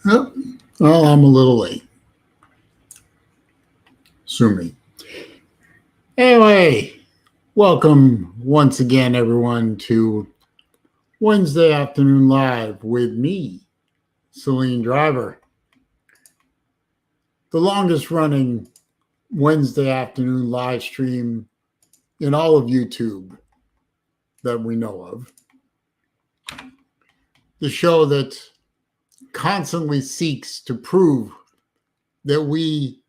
Yep. Well, I'm a little late. Sue me. Anyway, welcome once again, everyone, to Wednesday Afternoon Live with me, SaleenDriver, the longest running Wednesday afternoon live stream in all of YouTube that we know of. The show that constantly seeks to prove that we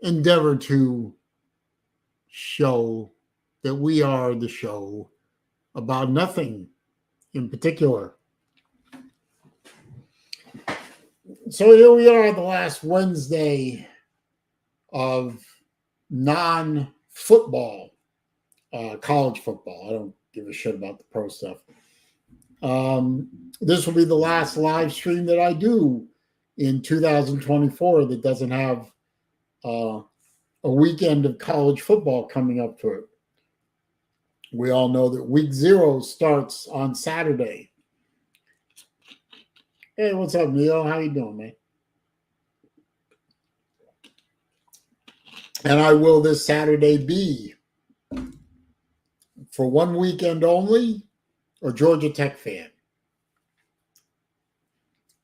endeavor to show that we are the show about nothing in particular. So here we are, the last Wednesday of non-football, college football. I don't give a shit about the pro stuff. This will be the last live stream that I do in 2024 that doesn't have a weekend of college football coming up to it. We all know that week 0 starts on Saturday. Hey, what's up, Neil? How you doing, man? And I will this Saturday be, for one weekend only, a Georgia Tech fan.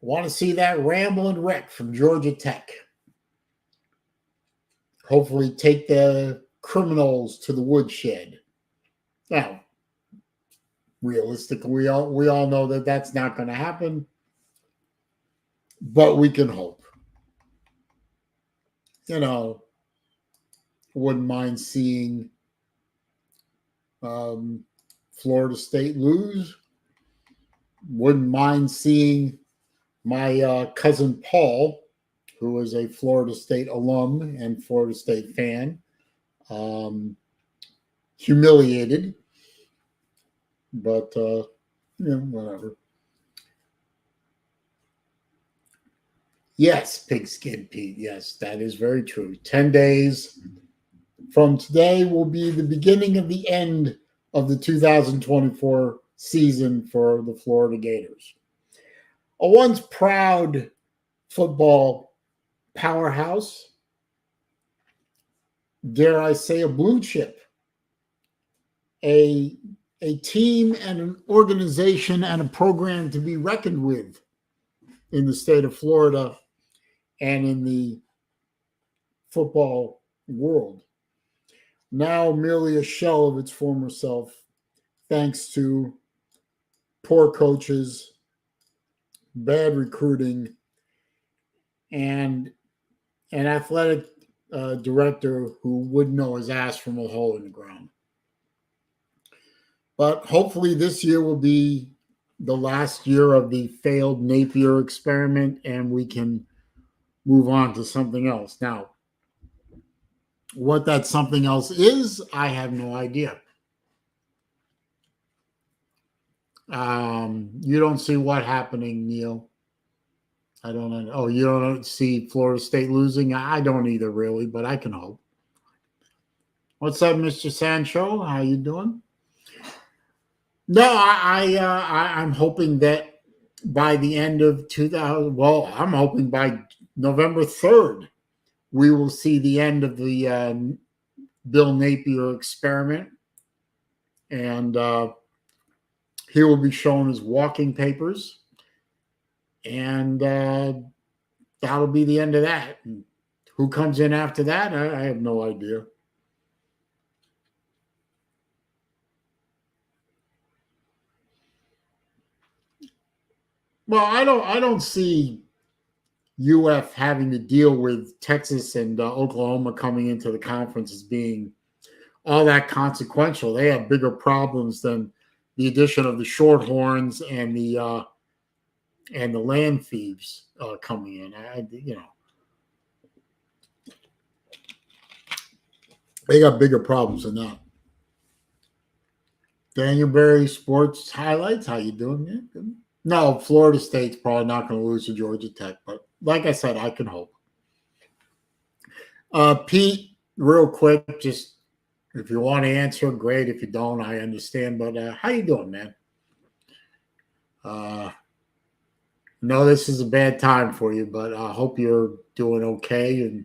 Want to see that ramble and wreck from Georgia Tech. Hopefully take the criminals to the woodshed. Now, realistically, we all know that that's not going to happen, but we can hope. You know, wouldn't mind seeing Florida State lose. Wouldn't mind seeing my cousin Paul, who is a Florida State alum and Florida State fan, humiliated. But, whatever. Yes, Pigskin Pete. Yes, that is very true. 10 days from today will be the beginning of the end of the 2024 season for the Florida Gators. A once proud football powerhouse, dare I say a blue chip, a team and an organization and a program to be reckoned with in the state of Florida and in the football world. Now merely a shell of its former self, thanks to poor coaches, bad recruiting, and an athletic director who wouldn't know his ass from a hole in the ground. But hopefully this year will be the last year of the failed Napier experiment, and we can move on to something else. Now, what that something else is, I have no idea. You don't see what happening, Neil. I don't know. Oh, you don't see Florida State losing? I don't either, really, but I can hope. What's up, Mr. Sancho? How you doing? No, I'm hoping that by the end of 2000, well, I'm hoping by November 3rd, we will see the end of the Bill Napier experiment, and he will be shown his walking papers, and that'll be the end of that. And who comes in after that? I have no idea. Well, I don't see UF having to deal with Texas and Oklahoma coming into the conference as being all that consequential. They have bigger problems than the addition of the Shorthorns and the land thieves coming in. They got bigger problems than that. Daniel Berry Sports Highlights. How you doing, man? Good. No, Florida State's probably not going to lose to Georgia Tech, but like I said, I can hope. Pete, real quick, just if you want to answer, great. If you don't, I understand. But how you doing, man? know this is a bad time for you, but I hope you're doing okay and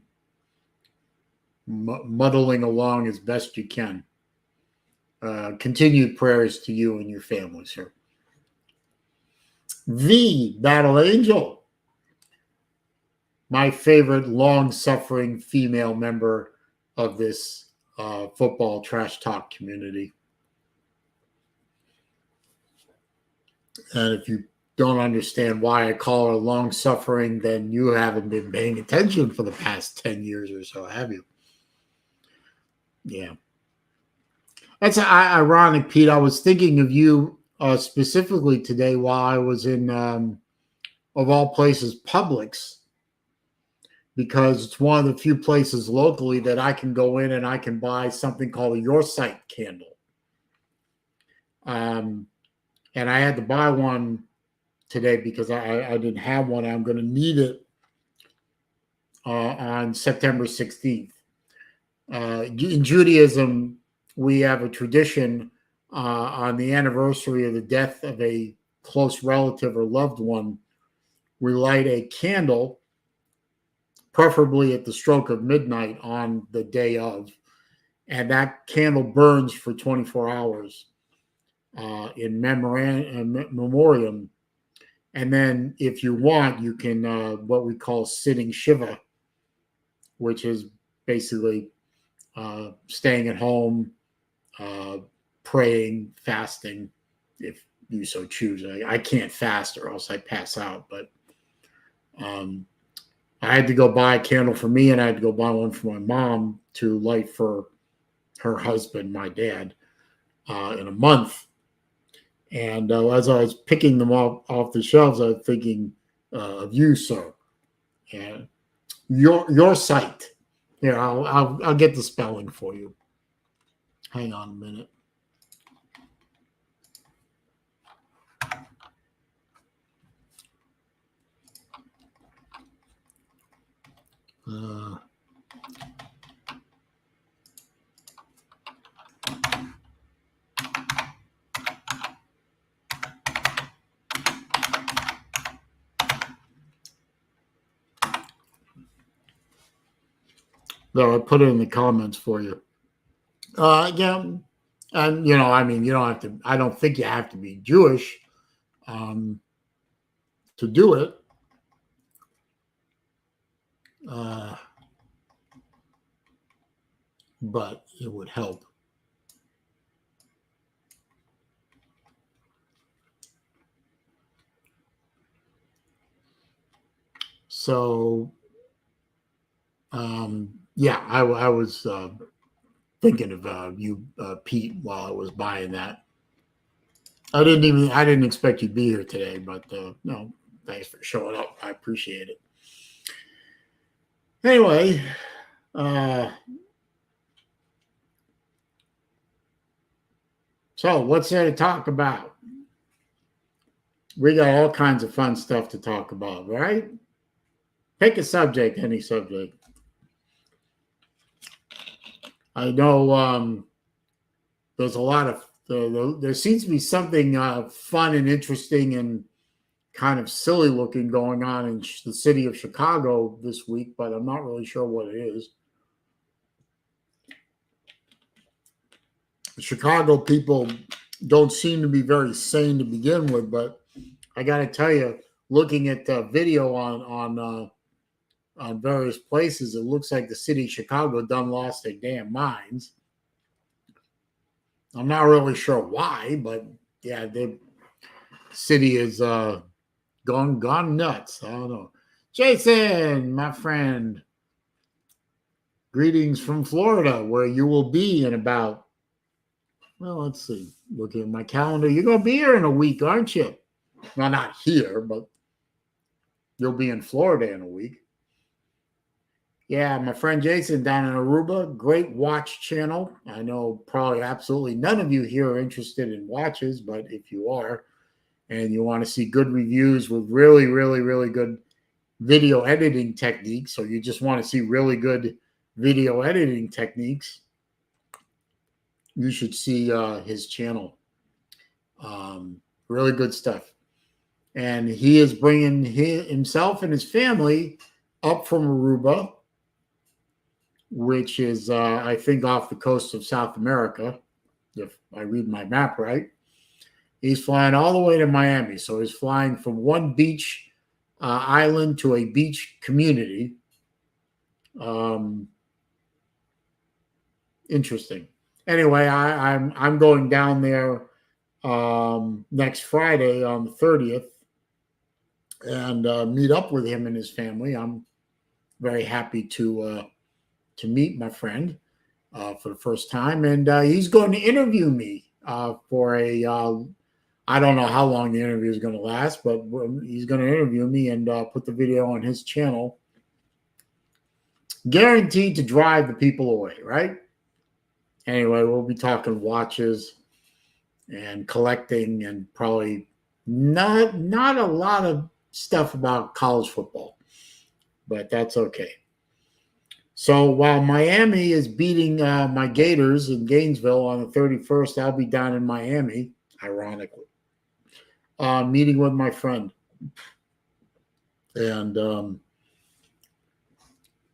muddling along as best you can. Continued prayers to you and your family, sir. The Battle Angel, my favorite long-suffering female member of this football trash talk community. And if you don't understand why I call her long-suffering, then you haven't been paying attention for the past 10 years or so, have you? Yeah. That's ironic, Pete. I was thinking of you specifically today while I was in, of all places, Publix, because it's one of the few places locally that I can go in and I can buy something called a Your Sight candle. And I had to buy one today because I didn't have one. I'm going to need it on September 16th. In Judaism, we have a tradition on the anniversary of the death of a close relative or loved one. We light a candle, preferably at the stroke of midnight on the day of, and that candle burns for 24 hours in memoriam. And then if you want, you can what we call sitting Shiva, which is basically staying at home, praying, fasting, if you so choose. I can't fast or else I pass out, but I had to go buy a candle for me, and I had to go buy one for my mom to light for her husband, my dad, in a month. And as I was picking them off the shelves, I was thinking of you, sir, and your sight. Here, I'll get the spelling for you. Hang on a minute. No, I put it in the comments for you. Yeah, and I mean, you don't have to. I don't think you have to be Jewish to do it. But it would help. So, yeah, I was thinking of you, Pete, while I was buying that. I didn't expect you'd be here today, but no, thanks for showing up. I appreciate it. Anyway, so what's there to talk about? We got all kinds of fun stuff to talk about, right? Pick a subject, any subject. I know there's a lot of there seems to be something fun and interesting and kind of silly looking going on in the city of Chicago this week, but I'm not really sure what it is. The Chicago people don't seem to be very sane to begin with, but I got to tell you, looking at the video on various places, it looks like the city of Chicago done lost their damn minds. I'm not really sure why, but yeah, the city is gone nuts. I don't know. Jason, my friend, greetings from Florida, where you will be in about, well, let's see, looking at my calendar. You're going to be here in a week, aren't you? Well, not here, but you'll be in Florida in a week. Yeah, my friend Jason down in Aruba, great watch channel. I know probably absolutely none of you here are interested in watches, but if you are and you want to see good reviews with really, really, really good video editing techniques, or you just want to see really good video editing techniques, you should see his channel. Really good stuff. And he is bringing himself and his family up from Aruba, which is, I think, off the coast of South America, if I read my map right. He's flying all the way to Miami. So he's flying from one beach island to a beach community. Interesting. Anyway, I'm going down there next Friday on the 30th and meet up with him and his family. I'm very happy to meet my friend for the first time, and he's going to interview me for a. I don't know how long the interview is going to last, but he's going to interview me and put the video on his channel. Guaranteed to drive the people away, right? Anyway, we'll be talking watches and collecting and probably not a lot of stuff about college football, but that's okay. So while Miami is beating my Gators in Gainesville on the 31st, I'll be down in Miami, ironically, meeting with my friend. And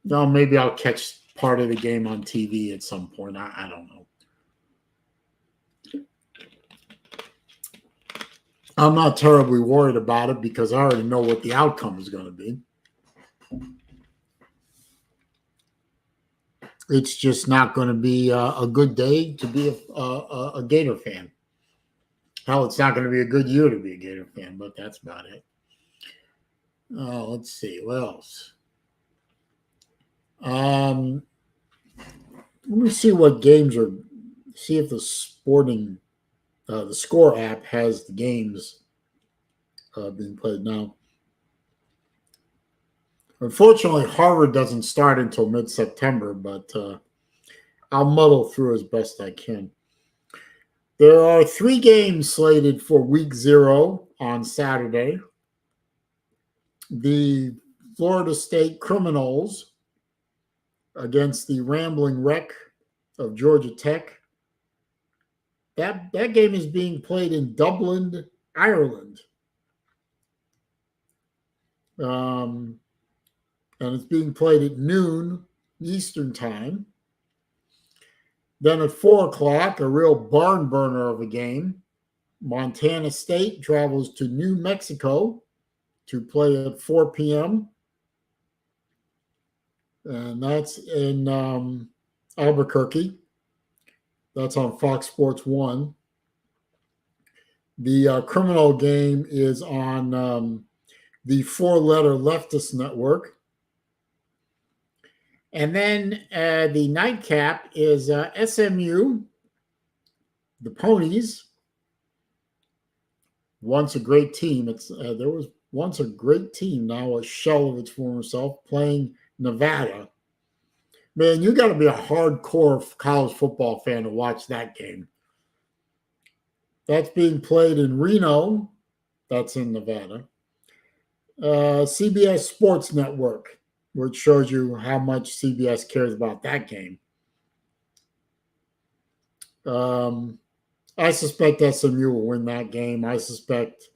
maybe I'll catch part of the game on TV at some point. I don't know. I'm not terribly worried about it because I already know what the outcome is going to be. It's just not going to be a good day to be a Gator fan. Hell, it's not going to be a good year to be a Gator fan, but that's about it. Let's see. What else? Let me see what games are. See if the the Score app has the games being played now. Unfortunately, Harvard doesn't start until mid-September, but I'll muddle through as best I can. There are 3 games slated for Week 0 on Saturday. The Florida State Criminals against the Rambling Wreck of Georgia Tech. That game is being played in Dublin, Ireland. And it's being played at noon Eastern time. Then at 4 o'clock, a real barn burner of a game. Montana State travels to New Mexico to play at 4 p.m. And that's in Albuquerque. That's on Fox Sports 1. The criminal game is on the 4-letter leftist network. And then the nightcap is SMU, the Ponies. Once a great team. There was once a great team, now a shell of its former self, playing Nevada. Man, you got to be a hardcore college football fan to watch that game. That's being played in Reno. That's in Nevada. CBS Sports Network, which shows you how much CBS cares about that game. I suspect SMU will win that game. I suspect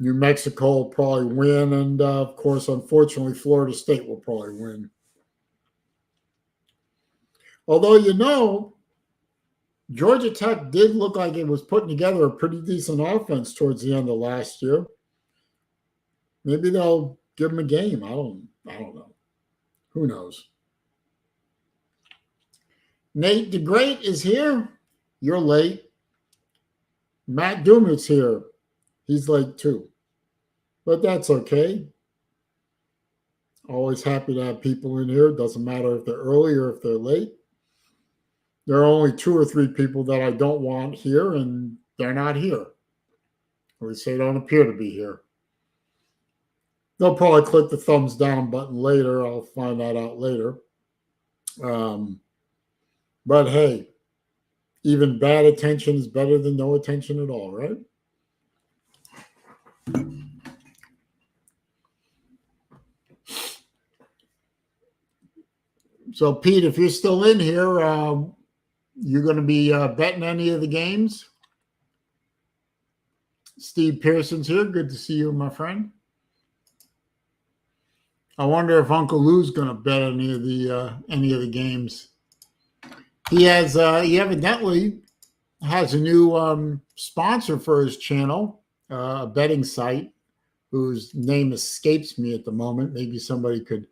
New Mexico will probably win. And, of course, unfortunately, Florida State will probably win. Although, Georgia Tech did look like it was putting together a pretty decent offense towards the end of last year. Maybe they'll give them a game. I don't know. Who knows? Nate DeGreat is here. You're late. Matt Dumit's here. He's late too. But that's okay. Always happy to have people in here. Doesn't matter if they're early or if they're late. There are only 2 or 3 people that I don't want here, and they're not here. Or at least they don't appear to be here. They'll probably click the thumbs down button later. I'll find that out later. But hey, even bad attention is better than no attention at all, right? So, Pete, if you're still in here, you're going to be betting any of the games? Steve Pearson's here. Good to see you, my friend. I wonder if Uncle Lou's going to bet any of the games. He evidently has a new sponsor for his channel, a betting site whose name escapes me at the moment. Maybe somebody could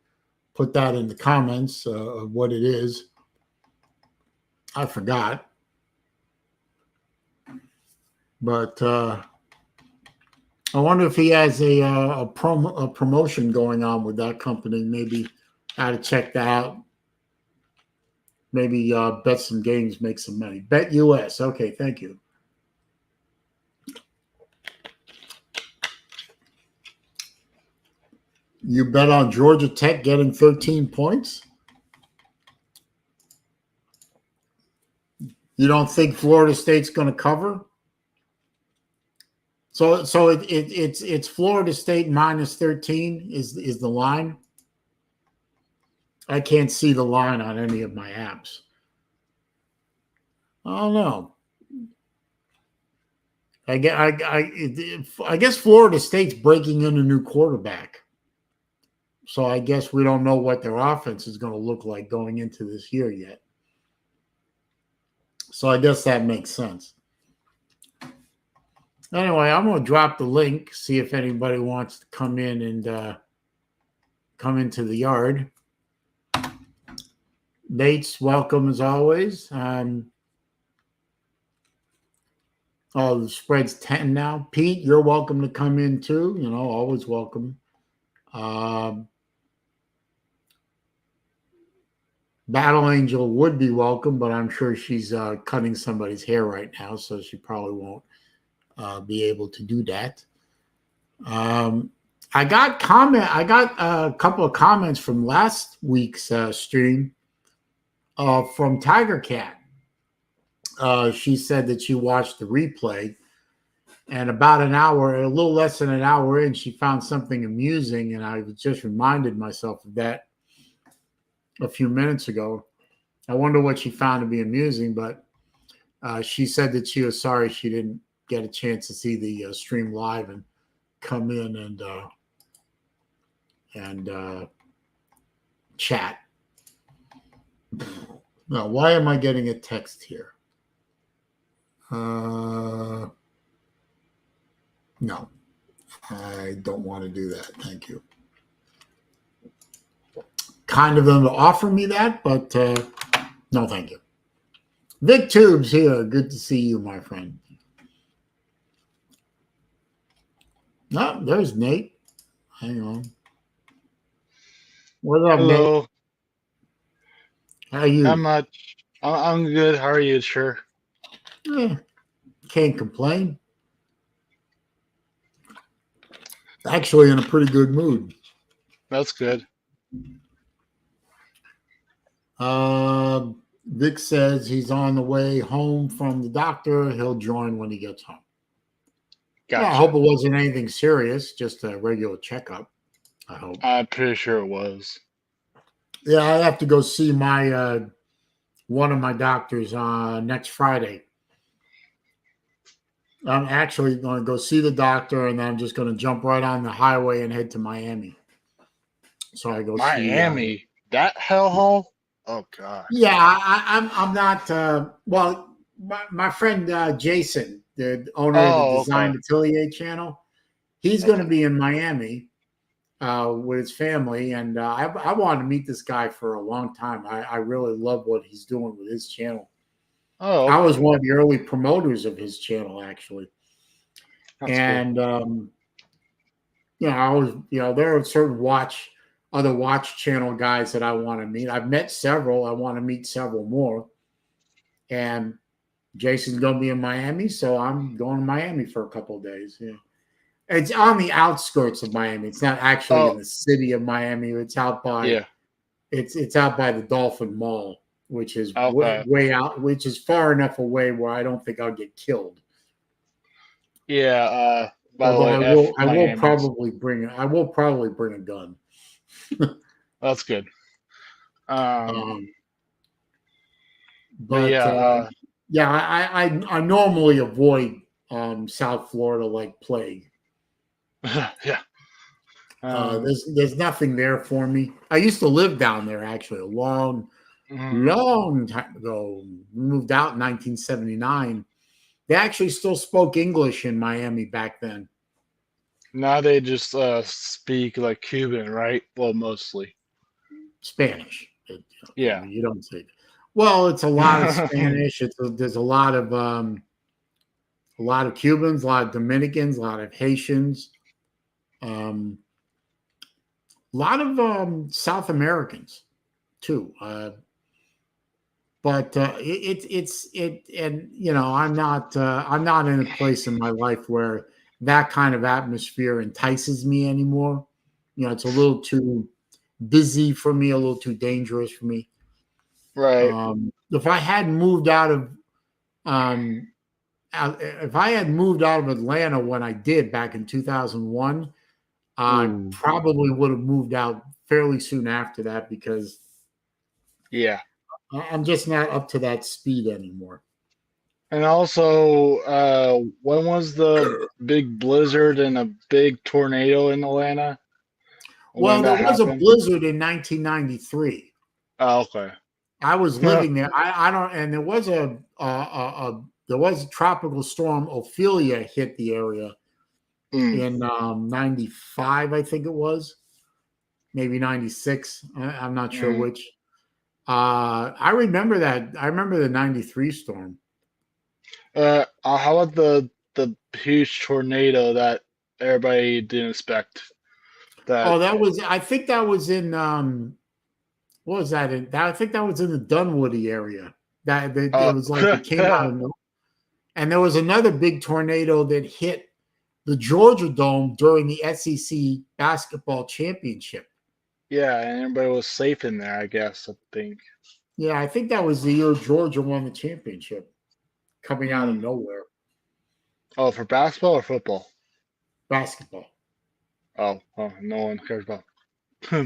put that in the comments of what it is. I forgot. But I wonder if he has a promotion going on with that company. Maybe I had to check that out. Maybe bet some games, make some money. Bet US. Okay, thank you. You bet on Georgia Tech getting 13 points? You don't think Florida State's going to cover? So it's Florida State minus 13 is the line. I can't see the line on any of my apps. I don't know. I guess Florida State's breaking in a new quarterback. So I guess we don't know what their offense is going to look like going into this year yet. So I guess that makes sense. Anyway, I'm going to drop the link, see if anybody wants to come in and come into the yard. Nate's welcome as always. The spread's 10 now. Pete, you're welcome to come in too. You know, always welcome. Battle Angel would be welcome, but I'm sure she's cutting somebody's hair right now, so she probably won't be able to do that. I got a couple of comments from last week's stream from Tiger Cat. She said that she watched the replay, and about an hour, a little less than an hour in, she found something amusing, and I just reminded myself of that a few minutes ago. I wonder what she found to be amusing, but she said that she was sorry she didn't get a chance to see the stream live and come in and chat. Now, why am I getting a text here? No, I don't want to do that. Thank you. Kind of them to offer me that, but no, thank you. Vic Tubes here. Good to see you, my friend. No, there's Nate. Hang on. What's up, Hello. Nate? How are you? I'm good. How are you, sure? Can't complain. Actually, in a pretty good mood. That's good. Vic says he's on the way home from the doctor. He'll join when he gets home. Gotcha. Yeah, I hope it wasn't anything serious, just a regular checkup. I hope. I'm pretty sure it was. Yeah, I have to go see my one of my doctors next Friday. I'm actually going to go see the doctor, and then I'm just going to jump right on the highway and head to Miami. So I go Miami, that hellhole. Oh God. Yeah, I'm not. Well, my friend Jason, the owner of the Design Atelier channel, he's going to be in Miami with his family, and I wanted to meet this guy for a long time. I really love what he's doing with his channel. Oh, okay. I was one of the early promoters of his channel, actually. That's and cool. I was, there are certain other watch channel guys that I want to meet. I've met several. I want to meet several more. And Jason's going to be in Miami, so I'm going to Miami for a couple of days. Yeah. It's on the outskirts of Miami. It's not actually in the city of Miami. It's out by it's out by the Dolphin Mall, which is way out, which is far enough away where I don't think I'll get killed. Yeah. By the way, I will probably bring a gun. That's good. But I normally avoid South Florida like plague. Yeah. There's nothing there for me. I used to live down there actually a Mhm. long time ago. We moved out in 1979. They actually still spoke English in Miami back then. Now they just speak like Cuban, right? Well, mostly. Spanish. Yeah. You don't say. Well, it's a lot of Spanish. There's a lot of Cubans, a lot of Dominicans, a lot of Haitians, um, a lot of South Americans too. But and I'm not in a place in my life where that kind of atmosphere entices me anymore. It's a little too busy for me, a little too dangerous for me. Right. If I hadn't moved um, if I had moved out of Atlanta when I did back in 2001, I Ooh. probably would have moved out fairly soon after that because Yeah. I'm just not up to that speed anymore. And also, when was the big blizzard and a big tornado in Atlanta? When Well, there that was a happened? blizzard in 1993. Oh, okay. I was living there. I don't, and there was there was a tropical storm. Ophelia hit the area Mm. in 95, I think it was, maybe 96. I'm not sure Mm. which. I remember that. I remember the 93 storm. How about the huge tornado that everybody didn't expect? That Oh, I think that was in, what was that in? I think that was in the Dunwoody area. It uh, was like it came out of nowhere. And there was another big tornado that hit the Georgia Dome during the SEC basketball championship. yeah, and everybody was safe in there, I guess. I think. Yeah, I think that was the year Georgia won the championship, coming out of Mm. nowhere. Oh, for basketball or football? Basketball. Oh, no one cares about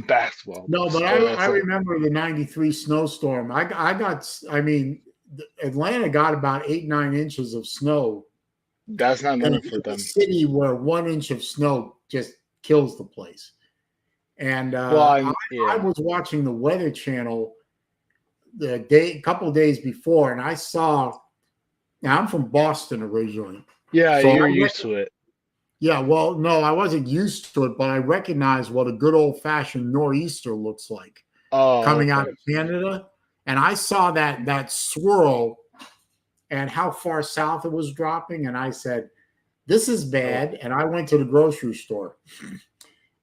basketball. No, but I So remember the 93 snowstorm. I mean, Atlanta got about 8, 9 inches of snow that's not in normal for a them. city where 1 inch of snow just kills the place. And Well, I yeah, was watching the Weather Channel a couple of days before, and I saw. Now I'm from Boston originally, yeah, so you're used to it. yeah. Well, no, I wasn't used to it, but I recognized what a good old fashioned nor'easter looks like Oh, coming out okay. of Canada, and I saw that swirl and how far south it was dropping, and I said, "This is Oh. bad." And I went to the grocery store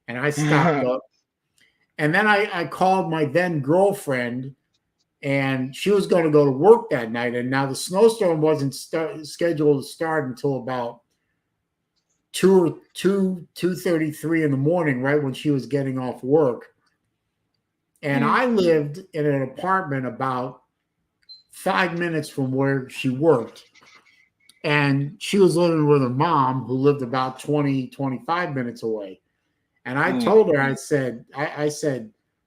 and I stocked up, and then I called my then girlfriend and she was going to go to work that night. And now the snowstorm wasn't scheduled to start until about 2:33 in the morning, right when she was getting off work. And Mm. I lived in an apartment about 5 minutes from where she worked. And she was living with her mom, who lived about 20, 25 minutes away. And I Mm. told her, I said,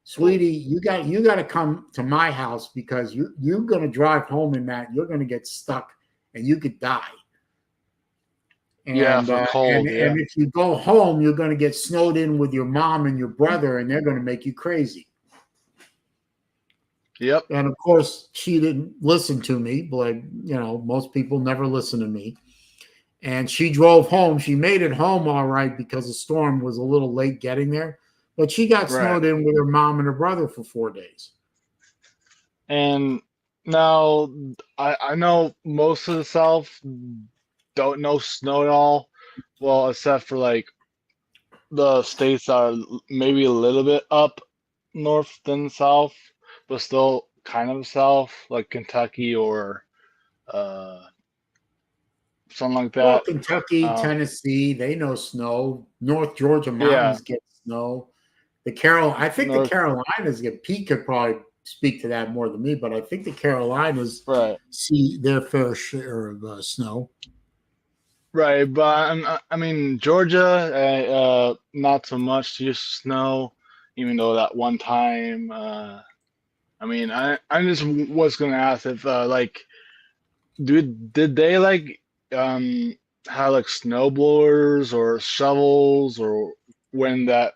sweetie, you got to come to my house because you're going to drive home in that. You're going to get stuck and you could die. Yeah, And for cold. Yeah. if you go home, you're going to get snowed in with your mom and your brother, and they're going to make you crazy. Yep. And of course, she didn't listen to me, but most people never listen to me. And she drove home. She made it home all right because the storm was a little late getting there. But she got Right. snowed in with her mom and her brother for 4 days. And now I know most of the South don't know snow at all. Well, except for like the states that are maybe a little bit up north than south, but still kind of south, like Kentucky or uh, something like Well, that. Kentucky, Um, Tennessee, they know snow. North Georgia yeah, mountains get snow. I think the north, Carolinas get. Pete could probably speak to that more than me, but I think the Carolinas right, see their fair share of snow. right. But I mean, Georgia, not so much, just snow. Even though that one time, I mean, I just was gonna ask if like, did they like um had like snow blowers or shovels, or when that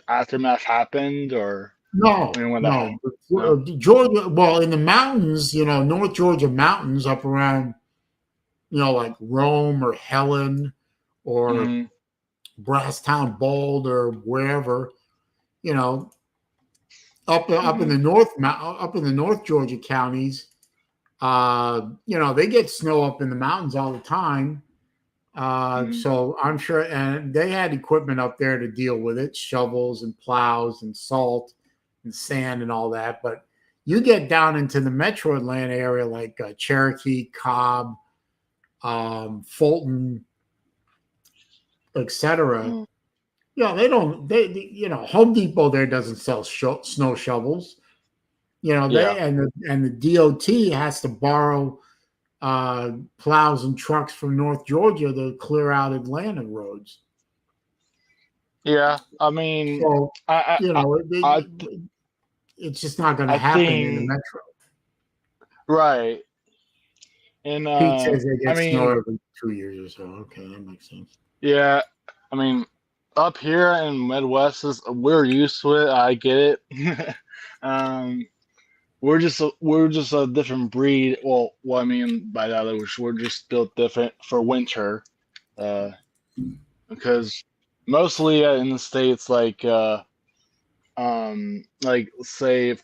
aftermath happened, or No, when that no. happened? No. Georgia, well, in the mountains, North Georgia mountains up around, like Rome or Helen or Hmm. Brasstown, Bald, or wherever, you know, up in Hmm. the up in the North Georgia counties, they get snow up in the mountains all the time. Hmm. So I'm sure, and they had equipment up there to deal with it, shovels and plows and salt and sand and all that. But you get down into the metro Atlanta area like Cherokee, Cobb, Fulton, etc. Yeah, they don't. Home Depot there doesn't sell snow shovels. Yeah. And the DOT has to borrow plows and trucks from North Georgia to clear out Atlanta roads. Yeah. I mean, So I you I know, I it's just not going to I happen in the think metro. right. And Pete says they I get snow mean, every 2 years or so. Okay, that makes sense. yeah. I mean, up here in Midwest, we're used to it. I get it. um, we're just a different breed. Well, what I mean by that is we're just built different for winter. Uh, because mostly in the states, like say,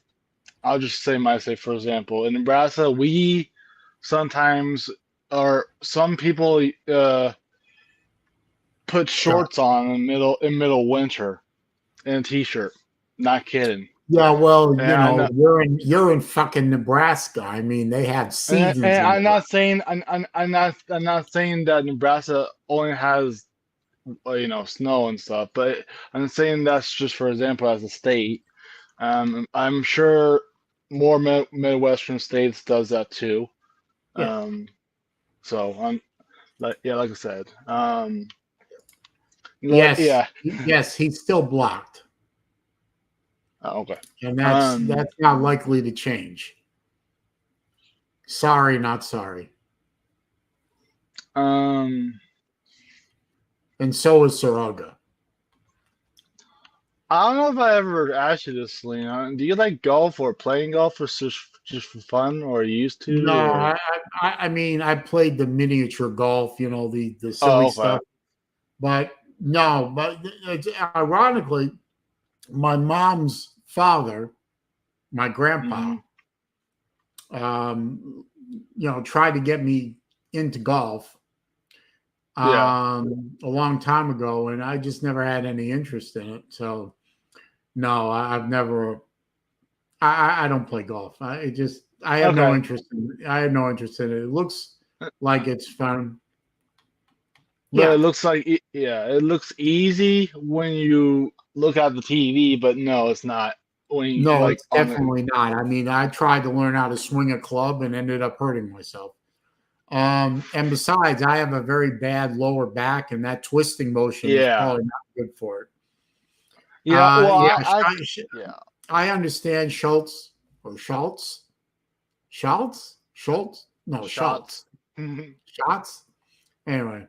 I'll just say my state for example. In Nebraska, we sometimes, or some people put Sure. shorts on in middle winter and a t-shirt. Not kidding. Yeah, well, And I know, you're in fucking Nebraska. I mean, they have seasons and in I'm not Nebraska. saying I'm not saying that Nebraska only has snow and stuff, but I'm saying that's just for example as a state. I'm sure more Midwestern states does that too. Yeah. Um, so I'm like I said, Yes. yeah. Yes, he's still blocked, Oh, okay. and that's Um, that's not likely to change. Sorry, not sorry. um, And so is Soroga. I don't know if I ever asked you this, Selena. Do you like golf or playing golf or just for fun, or used No, to, or? I mean, I played the miniature golf, the silly Oh, okay. stuff, but no, but ironically, my mom's father, my grandpa, Hmm. um, tried to get me into golf Yeah. a long time ago, and I just never had any interest in it. So no, I've never. I don't play golf. I have no Okay. interest I have no interest in it. It looks like it's fun. But it Yeah. looks like, yeah, it looks easy when you look at the TV, but no, it's not when you No, like it's on the. definitely not. I mean, I tried to learn how to swing a club and ended up hurting myself. And besides, I have a very bad lower back, and that twisting motion is Yeah. probably not good for it. Yeah. Well, Yeah, yeah. I understand Schultz, no, Shots. Schultz, Shots. Anyway,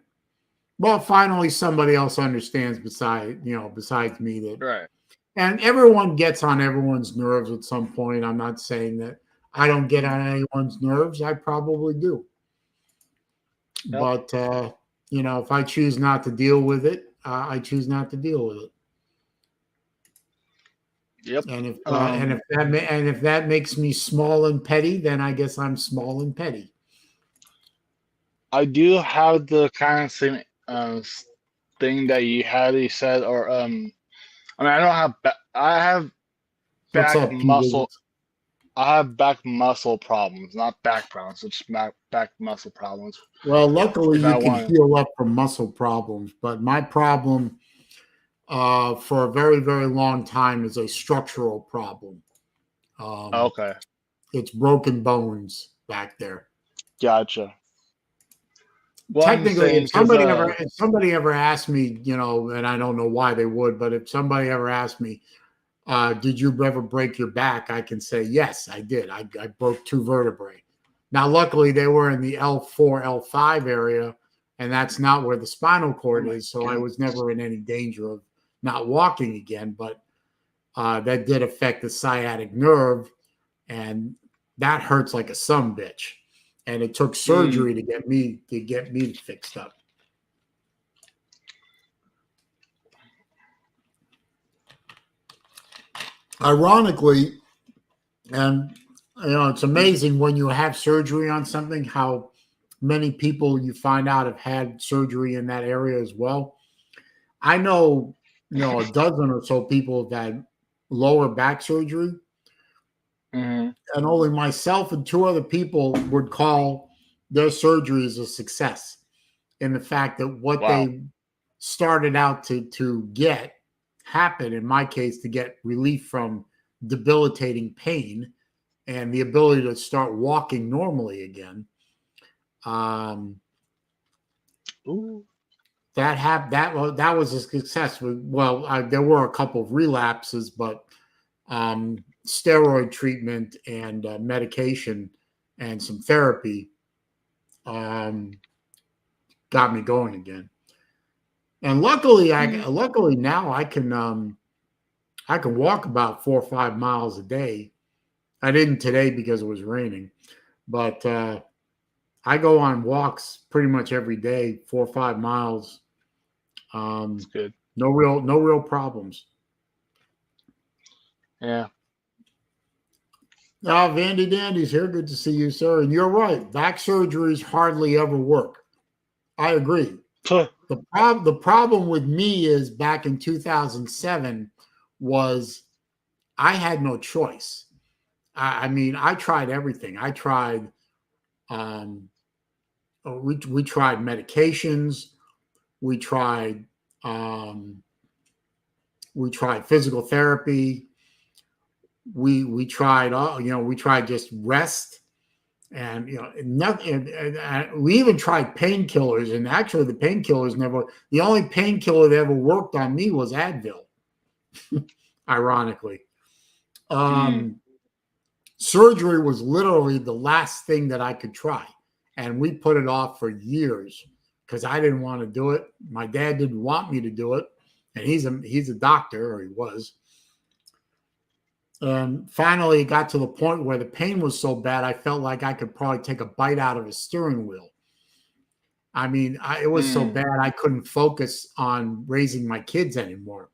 well, finally somebody else understands besides me that, Right. and everyone gets on everyone's nerves at some point. I'm not saying that I don't get on anyone's nerves. I probably do. Yep. But if I choose not to deal with it, I choose not to deal with it. Yep. And if that makes me small and petty, then I guess I'm small and petty. I do have the kind of same thing that you said, or I mean, I don't have I have What's back up, P. muscle. Williams? I have back muscle problems, not back problems. It's back muscle problems. Well, luckily If you I can want. heal up from muscle problems, but my problem for a very, very long time is a structural problem. Um, Okay, it's broken bones back there. gotcha. Well, I'm just Technically, saying because if somebody ever asked me, and I don't know why they would, but if somebody ever asked me, did you ever break your back? I can say yes, I did. I broke two vertebrae. Now, luckily, they were in the L4, L5 area, and that's not where the spinal cord my is. So I was goodness. never in any danger of not walking again. But that did affect the sciatic nerve, and that hurts like a sumbitch. And it took surgery to get me fixed up. Ironically, and it's amazing when you have surgery on something how many people you find out have had surgery in that area as well. I know, a dozen or so people have had lower back surgery, Mhm. and only myself and two other people would call their surgeries a success. In the fact that what Wow. they started out to get happened, in my case, to get relief from debilitating pain and the ability to start walking normally again. Ooh. That was a success. Well, there were a couple of relapses, but steroid treatment and medication and some therapy got me going again. And luckily, now I can walk about 4 or 5 miles a day. I didn't today because it was raining, but I go on walks pretty much every day, 4 or 5 miles. That's good. No real problems. Yeah. Vandy Dandy's here. Good to see you, sir. And you're right. Back surgeries hardly ever work. I agree. The problem with me is back in 2007 was I had no choice. I mean, I tried everything. I tried, we tried medications. We tried, physical therapy. We tried, we tried just rest, and nothing. And we even tried painkillers, and actually, the painkillers never. The only painkiller that ever worked on me was Advil. Ironically, surgery was literally the last thing that I could try, and we put it off for years because I didn't want to do it. My dad didn't want me to do it, and he's a doctor, or he was. And finally, it got to the point where the pain was so bad, I felt like I could probably take a bite out of a steering wheel. I mean, it was so bad I couldn't focus on raising my kids anymore.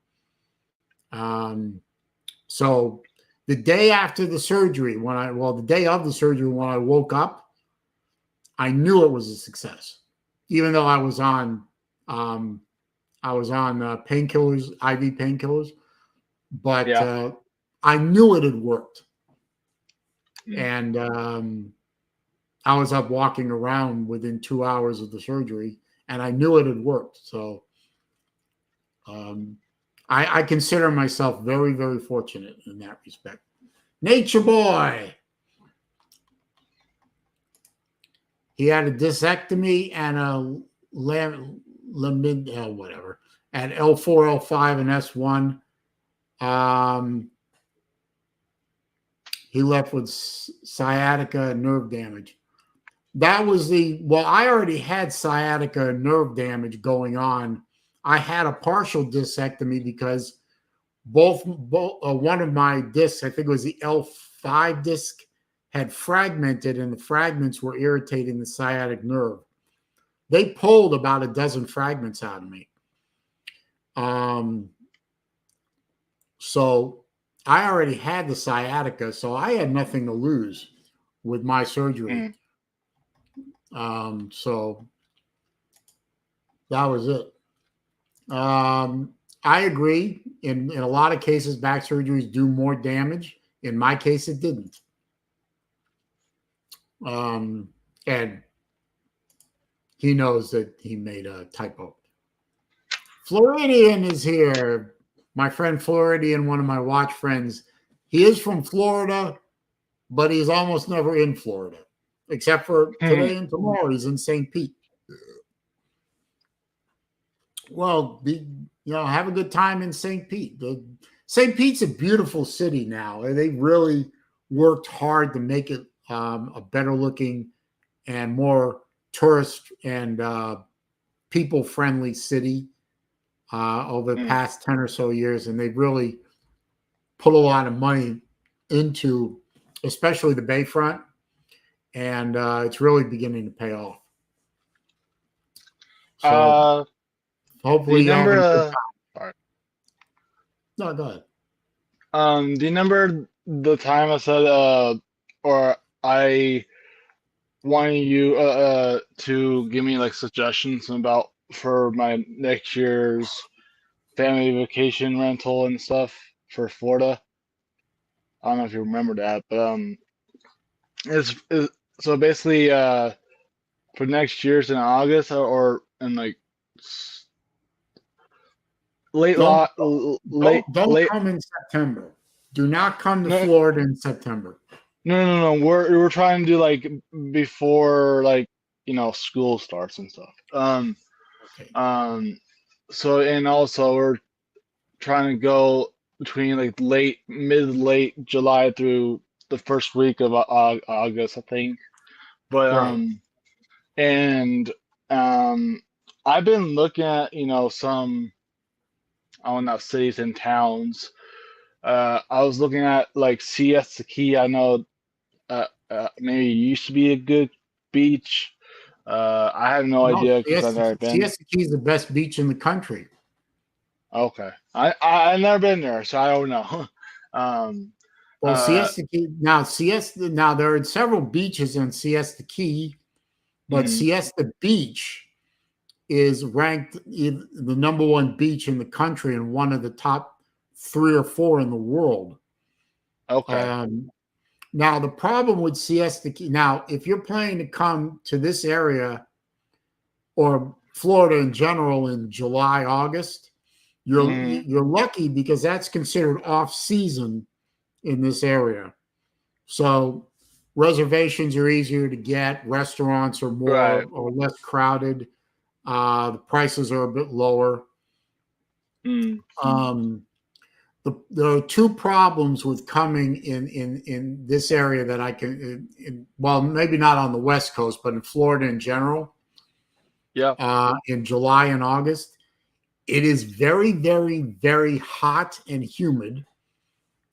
So the day after the surgery, the day of the surgery, when I woke up, I knew it was a success, even though I was on painkillers, IV painkillers, but I knew it had worked. And I was up walking around within 2 hours of the surgery, and I knew it had worked. So I consider myself very, very fortunate in that respect. Nature Boy. He had a discectomy and a whatever at L4, L5, and S1. He left with sciatica and nerve damage. That was I already had sciatica and nerve damage going on. I had a partial discectomy because one of my discs, I think it was the L5 disc, had fragmented, and the fragments were irritating the sciatic nerve. They pulled about a dozen fragments out of me. So I already had the sciatica, so I had nothing to lose with my surgery. So that was it. I agree. In a lot of cases, back surgeries do more damage. In my case, it didn't. And he knows that he made a typo. Floridian is here. My friend Floridian, one of my watch friends. He is from Florida, but he's almost never in Florida, except for today and tomorrow. He's in St. Pete. Well, have a good time in St. Pete. St. Pete's a beautiful city now. They really worked hard to make it a better looking and more tourist and people-friendly city over the past 10 or so years, and they've really put a lot of money into, especially the Bayfront, and it's really beginning to pay off. So hopefully do you you'll have a good remember? time. No, go ahead. Do you remember the time I said, or I wanted you to give me like suggestions about for my next year's family vacation rental and stuff for Florida? I don't know if you remember that, but it's so basically for next year's in August or in like late Don't lot don't late. come in September. Do not come to No, Florida in September. no. We're trying to do like before like school starts and stuff. Okay. So and also we're trying to go between like late July through the first week of August, I think. But Right. and I've been looking at some I don't know cities and towns. I was looking at like Siesta Key. I know maybe it used to be a good beach. I have no No, idea because I've never been. Siesta Key is the best beach in the country. Okay, I've never been there, so I don't know. um, Well, uh, Siesta now there are several beaches in Siesta Key, but mhm, Siesta Beach is ranked the number one beach in the country and one of the top 3 or 4 in the world. okay. Um, Now, the problem with Siesta Key, now, if you're planning to come to this area or Florida in general in July, August, Hmm. you're lucky because that's considered off season in this area. So reservations are easier to get, restaurants are more Right. or less crowded, the prices are a bit lower. Mm. Um, there are 2 problems with coming in this area that I can, well, maybe not on the West Coast, but in Florida in general, Yeah. in July and August. It is very, very, very hot and humid.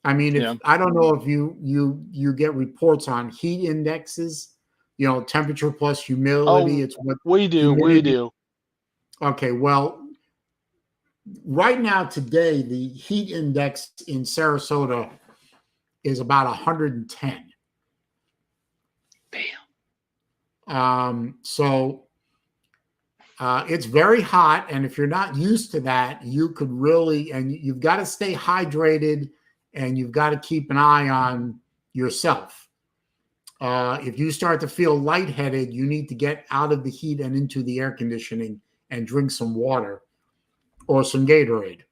I mean, if Yeah. I don't know if you get reports on heat indexes, temperature plus humidity. Oh, It's what we do. We humidity. do. Okay, well, right now today the heat index in Sarasota is about 110. So it's very hot, and if you're not used to that, you could really, and you've got to stay hydrated, and you've got to keep an eye on yourself. If you start to feel lightheaded, you need to get out of the heat and into the air conditioning and drink some water or some Gatorade.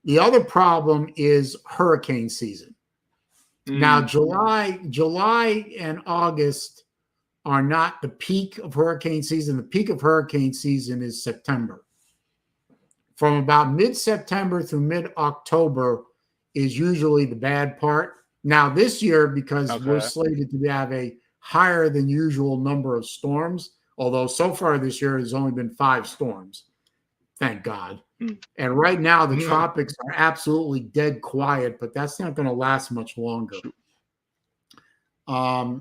The other problem is hurricane season. Now, Mm. July and August are not the peak of hurricane season. The peak of hurricane season is September. From about mid-September through mid-October is usually the bad part. Now, this year, because we're Okay. slated to have a higher than usual number of storms, although so far this year has only been 5 storms, thank God. Mm. And right now, the tropics are absolutely dead quiet, but that's not going to last much longer.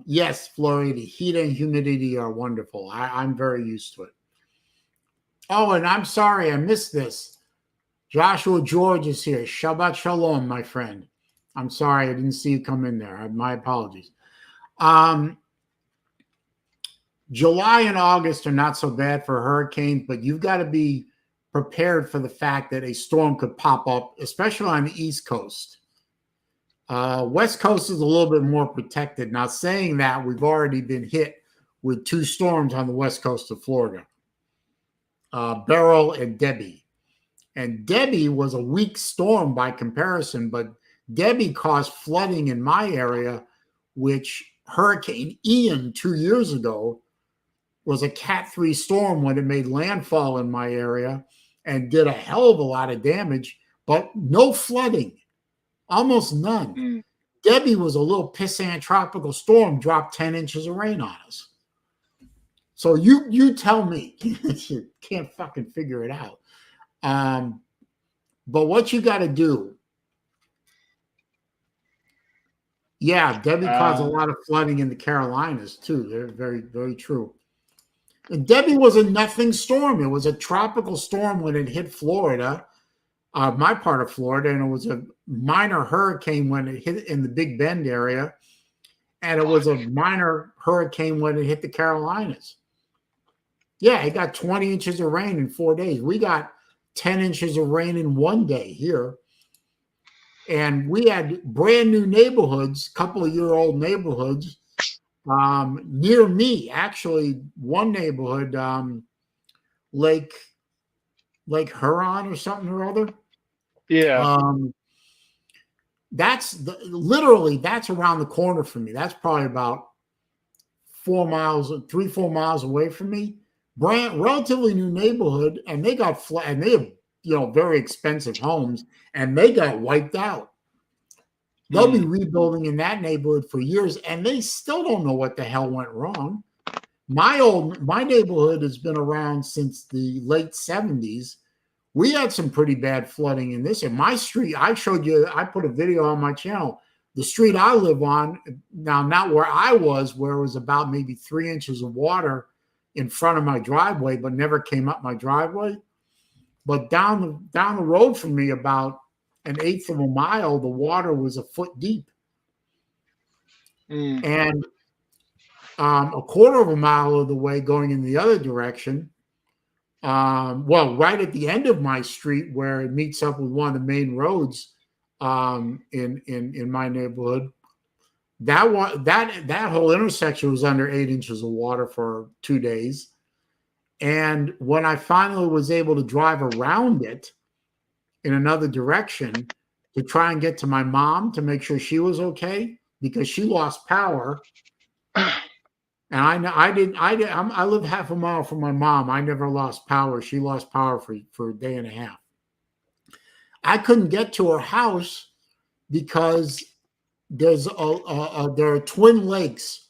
Yes, Florida, heat and humidity are wonderful. I'm very used to it. Oh, and I'm sorry I missed this. Joshua George is here. Shabbat shalom, my friend. I'm sorry I didn't see you come in there. My apologies. July and August are not so bad for hurricanes, but you've got to be prepared for the fact that a storm could pop up, especially on the East Coast. West Coast is a little bit more protected. Now, saying that, we've already been hit with 2 storms on the west coast of Florida, Beryl and Debbie. And Debbie was a weak storm by comparison, but Debbie caused flooding in my area, which Hurricane Ian 2 years ago was a Cat 3 storm when it made landfall in my area and did a hell of a lot of damage, but no flooding, almost none. Mm. Debbie was a little pissant tropical storm, dropped 10 inches of rain on us. So you tell me. You can't fucking figure it out. But what you got to do, yeah, Debbie caused a lot of flooding in the Carolinas too. They're very, very true. And Debbie was a nothing storm. It was a tropical storm when it hit Florida, my part of Florida, and it was a minor hurricane when it hit in the Big Bend area, and it was a minor hurricane when it hit the Carolinas. Yeah, it got 20 inches of rain in 4 days. We got 10 inches of rain in 1 day here. And we had brand new neighborhoods, couple of year old neighborhoods near me. Actually, one neighborhood, Lake Huron or something or other. Yeah. That's literally that's around the corner from me. That's probably about 4 miles, 3-4 miles away from me. Relatively new neighborhood, and they got flat, and they have very expensive homes, and they got wiped out. They'll be rebuilding in that neighborhood for years, and they still don't know what the hell went wrong. My neighborhood has been around since the late 70s. We had some pretty bad flooding in this. In my street, I showed you, I put a video on my channel. The street I live on, now not where I was, where it was about maybe 3 inches of water in front of my driveway, but never came up my driveway. But down the road from me, about 1/8 of a mile, the water was a foot deep. And a quarter of a mile of the way going in the other direction, right at the end of my street where it meets up with one of the main roads in my neighborhood, that whole intersection was under 8 inches of water for 2 days. And when I finally was able to drive around it in another direction to try and get to my mom to make sure she was okay, because she lost power. And I live half a mile from my mom. I never lost power. She lost power for a day and a half. I couldn't get to her house because there are twin lakes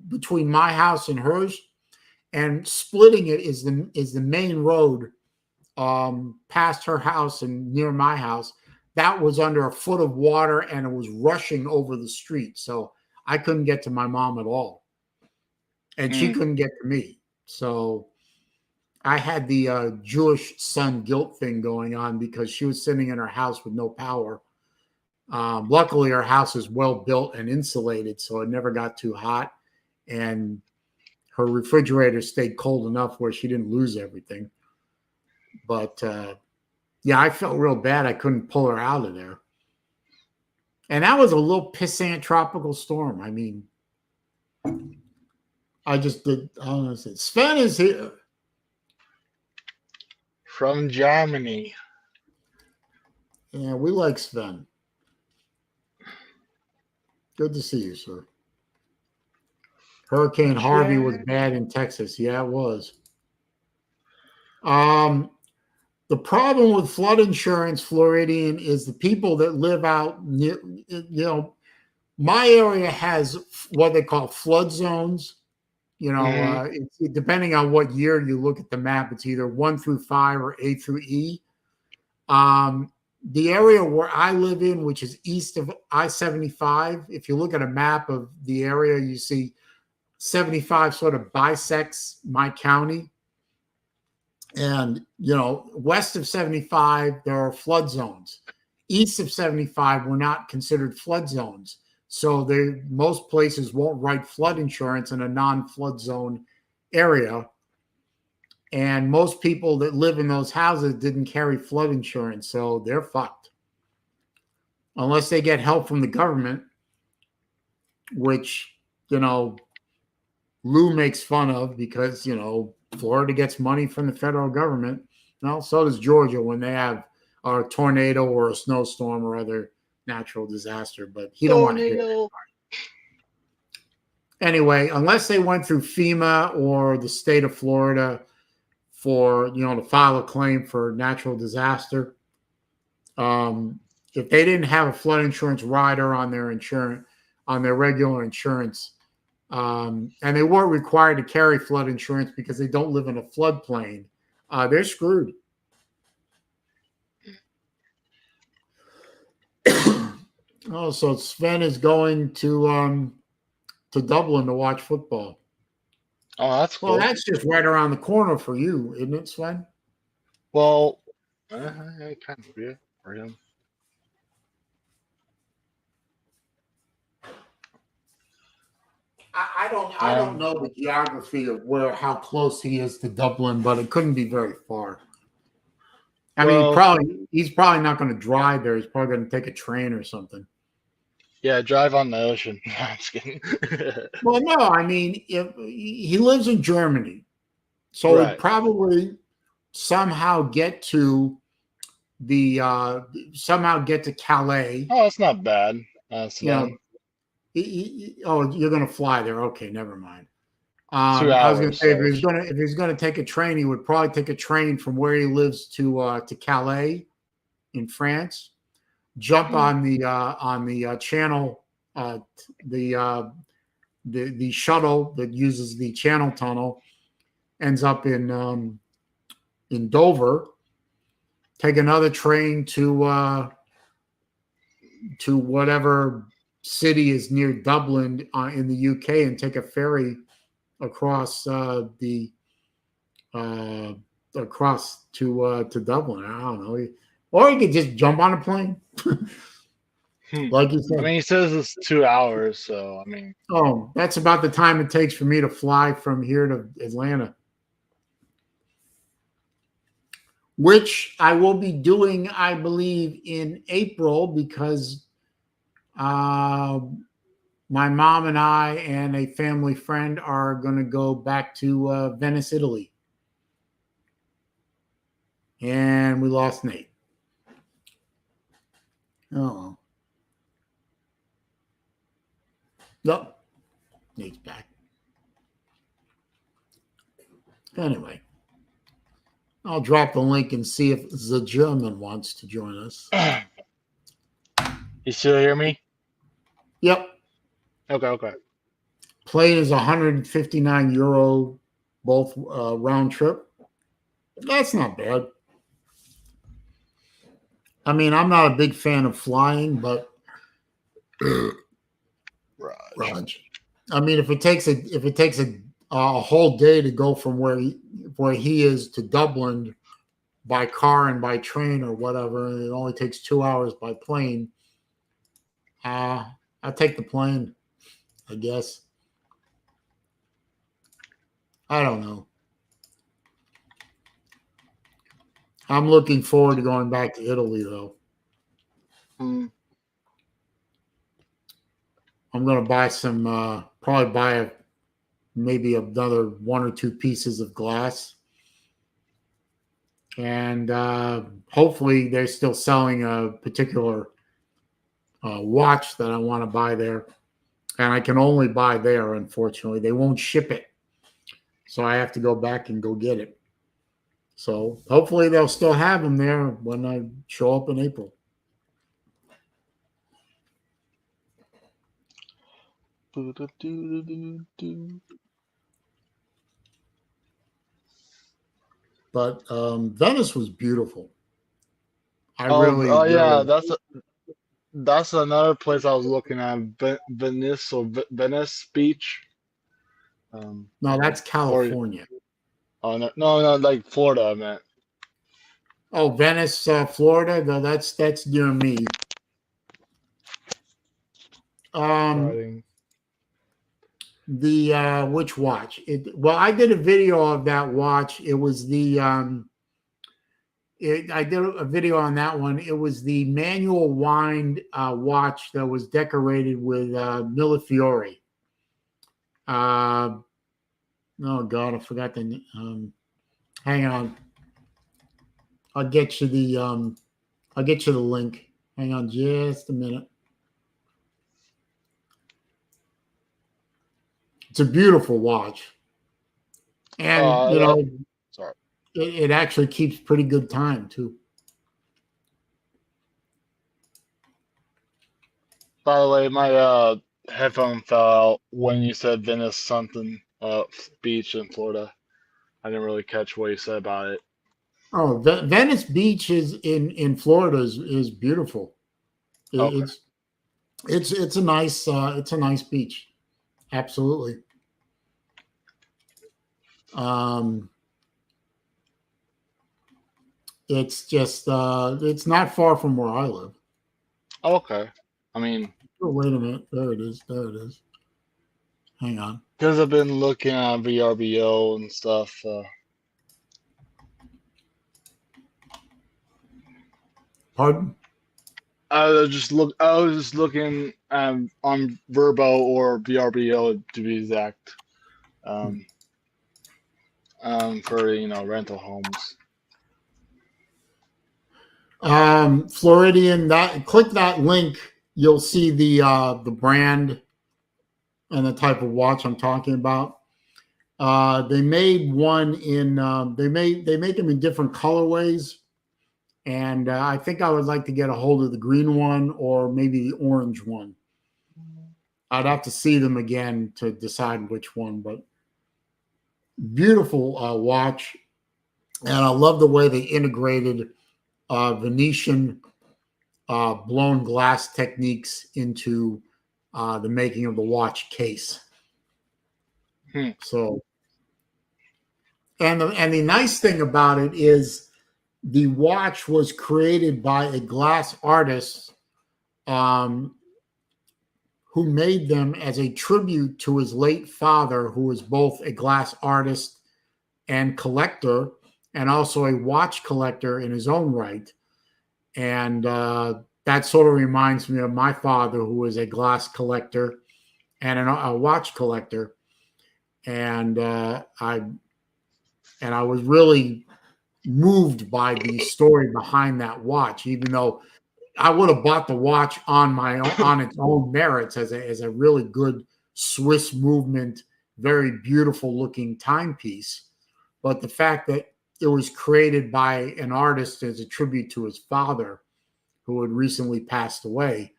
between my house and hers, and splitting it is the main road past her house and near my house. That was under a foot of water, and it was rushing over the street. So I couldn't get to my mom at all. And she couldn't get to me. So I had the Jewish son guilt thing going on because she was sitting in her house with no power. Luckily, her house is well built and insulated, so it never got too hot. And her refrigerator stayed cold enough where she didn't lose everything. But yeah, I felt real bad. I couldn't pull her out of there. And that was a little pissant tropical storm. I mean, I just did. I don't know. Sven is here from Germany. Yeah, we like Sven. Good to see you, sir. Hurricane Harvey was bad in Texas. Yeah, it was. The problem with flood insurance, Floridian, is the people that live out near, my area has what they call flood zones. Depending on what year you look at the map, it's either 1 through 5 or A through E. The area where I live in, which is east of I-75, if you look at a map of the area, you see 75 sort of bisects my county. And, west of 75, there are flood zones. East of 75 were not considered flood zones. So most places won't write flood insurance in a non-flood zone area. And most people that live in those houses didn't carry flood insurance, so they're fucked. Unless they get help from the government, which, Lou makes fun of because, Florida gets money from the federal government. Well, so does Georgia when they have a tornado or a snowstorm or other natural disaster, but he don't want to hear that. Anyway, unless they went through FEMA or the state of Florida for, to file a claim for natural disaster, if they didn't have a flood insurance rider on their regular insurance, and they weren't required to carry flood insurance because they don't live in a floodplain, they're screwed. Oh, so Sven is going to Dublin to watch football. Oh, that's cool. Well, that's just right around the corner for you, isn't it, Sven? Well, kind of yeah, for him. I don't know the geography of how close he is to Dublin, but it couldn't be very far. I mean, he's probably not going to drive there. He's probably going to take a train or something. Yeah, drive on the ocean. I'm just kidding. Well, no, I mean, if he lives in Germany, so Right. he'd probably somehow get to Calais. Oh, that's not bad. You know, you're going to fly there. Okay, never mind. 2 I was going to hours. say if he's going to take a train, he would probably take a train from where he lives to Calais in France. Jump on the channel, the shuttle that uses the Channel Tunnel, ends up in Dover. Take another train to whatever city is near Dublin in the UK, and take a ferry across across to Dublin. I don't know, or you could just jump on a plane. Like you said. I mean, he says it's 2 hours, so I mean. Oh, that's about the time it takes for me to fly from here to Atlanta, which I will be doing, I believe, in April, because my mom and I and a family friend are going to go back to Venice, Italy. And we lost Nate. Oh. Nope. Nate's back. Anyway, I'll drop the link and see if the German wants to join us. You still hear me? Yep. Okay. Plane is €159 both round trip. That's not bad. I mean, I'm not a big fan of flying, but Raj. I mean, if it takes a whole day to go from where he is to Dublin by car and by train or whatever, and it only takes 2 hours by plane, I'll take the plane, I guess. I don't know. I'm looking forward to going back to Italy, though. I'm going to buy some, probably buy maybe another 1 or 2 pieces of glass. And hopefully they're still selling a particular watch that I want to buy there. And I can only buy there, unfortunately. They won't ship it. So I have to go back and go get it. So hopefully they'll still have them there when I show up in April. But Venice was beautiful. Yeah, that's another place I was looking at. Venice or Venice Beach. No, that's California. No, like Florida, I meant. Oh, Venice, Florida. No, that's near me. The which watch? Well, I did a video of that watch. It was the I did a video on that one. It was the manual wind watch that was decorated with Millefiori. Oh God, I forgot the. Hang on, I'll get you the link. Hang on, just a minute. It's a beautiful watch, and sorry. It actually keeps pretty good time too. By the way, my headphone fell out when you said Venice something beach in Florida. I didn't really catch what you said about it. Oh, Venice Beach is in Florida is beautiful. Okay. It's a nice beach. Absolutely. It's just it's not far from where I live. Okay. I mean, Oh, wait a minute. There it is. There it is. Hang on. because I've been looking at VRBO and stuff. Pardon? I was just looking on Verbo or VRBO to be exact. For rental homes. Floridian. That click that link. You'll see the brand and the type of watch I'm talking about. They made one in. They make them in different colorways, and I think I would like to get a hold of the green one or maybe the orange one. I'd have to see them again to decide which one, but beautiful watch, and I love the way they integrated Venetian blown glass techniques into the making of the watch case. So, and the nice thing about it is the watch was created by a glass artist who made them as a tribute to his late father, who was both a glass artist and collector, and also a watch collector in his own right. And that sort of reminds me of my father, who was a glass collector and a watch collector. And I was really moved by the story behind that watch, even though I would have bought the watch on its own merits as a really good Swiss movement, very beautiful looking timepiece. But the fact that it was created by an artist as a tribute to his father, who had recently passed away,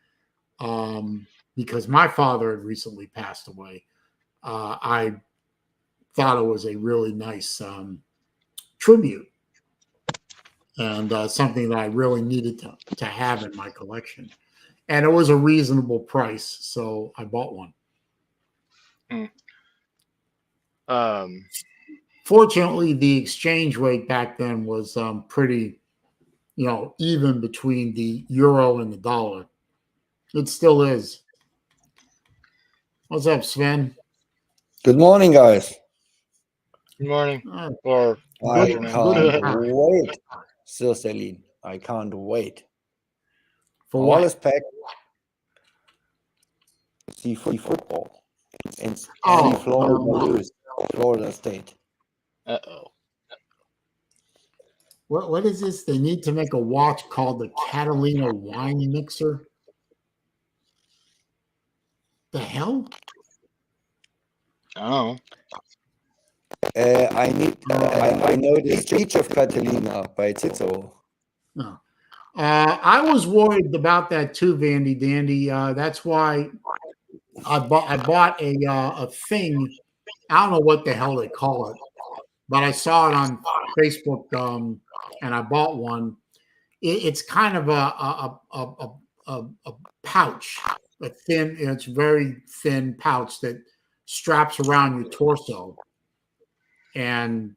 because my father had recently passed away, I thought it was a really nice tribute and something that I really needed to have in my collection. And it was a reasonable price, so I bought one. Fortunately, the exchange rate back then was pretty, even between the euro and the dollar. It still is. What's up, Sven? Good morning, guys. Good morning. I Afternoon. can't wait, Sir Saleen. I can't wait. For All what? is packed. See football and see Oh, Florida lose. Florida State. Uh-oh. What is this? They need to make a watch called the Catalina Wine Mixer. The hell? Oh. I know the speech of Catalina by Tito. No. I was worried about that too, Vandy Dandy. That's why I bought a thing. I don't know what the hell they call it, but I saw it on Facebook, and I bought one. It's kind of a pouch, a thin. It's very thin pouch that straps around your torso, and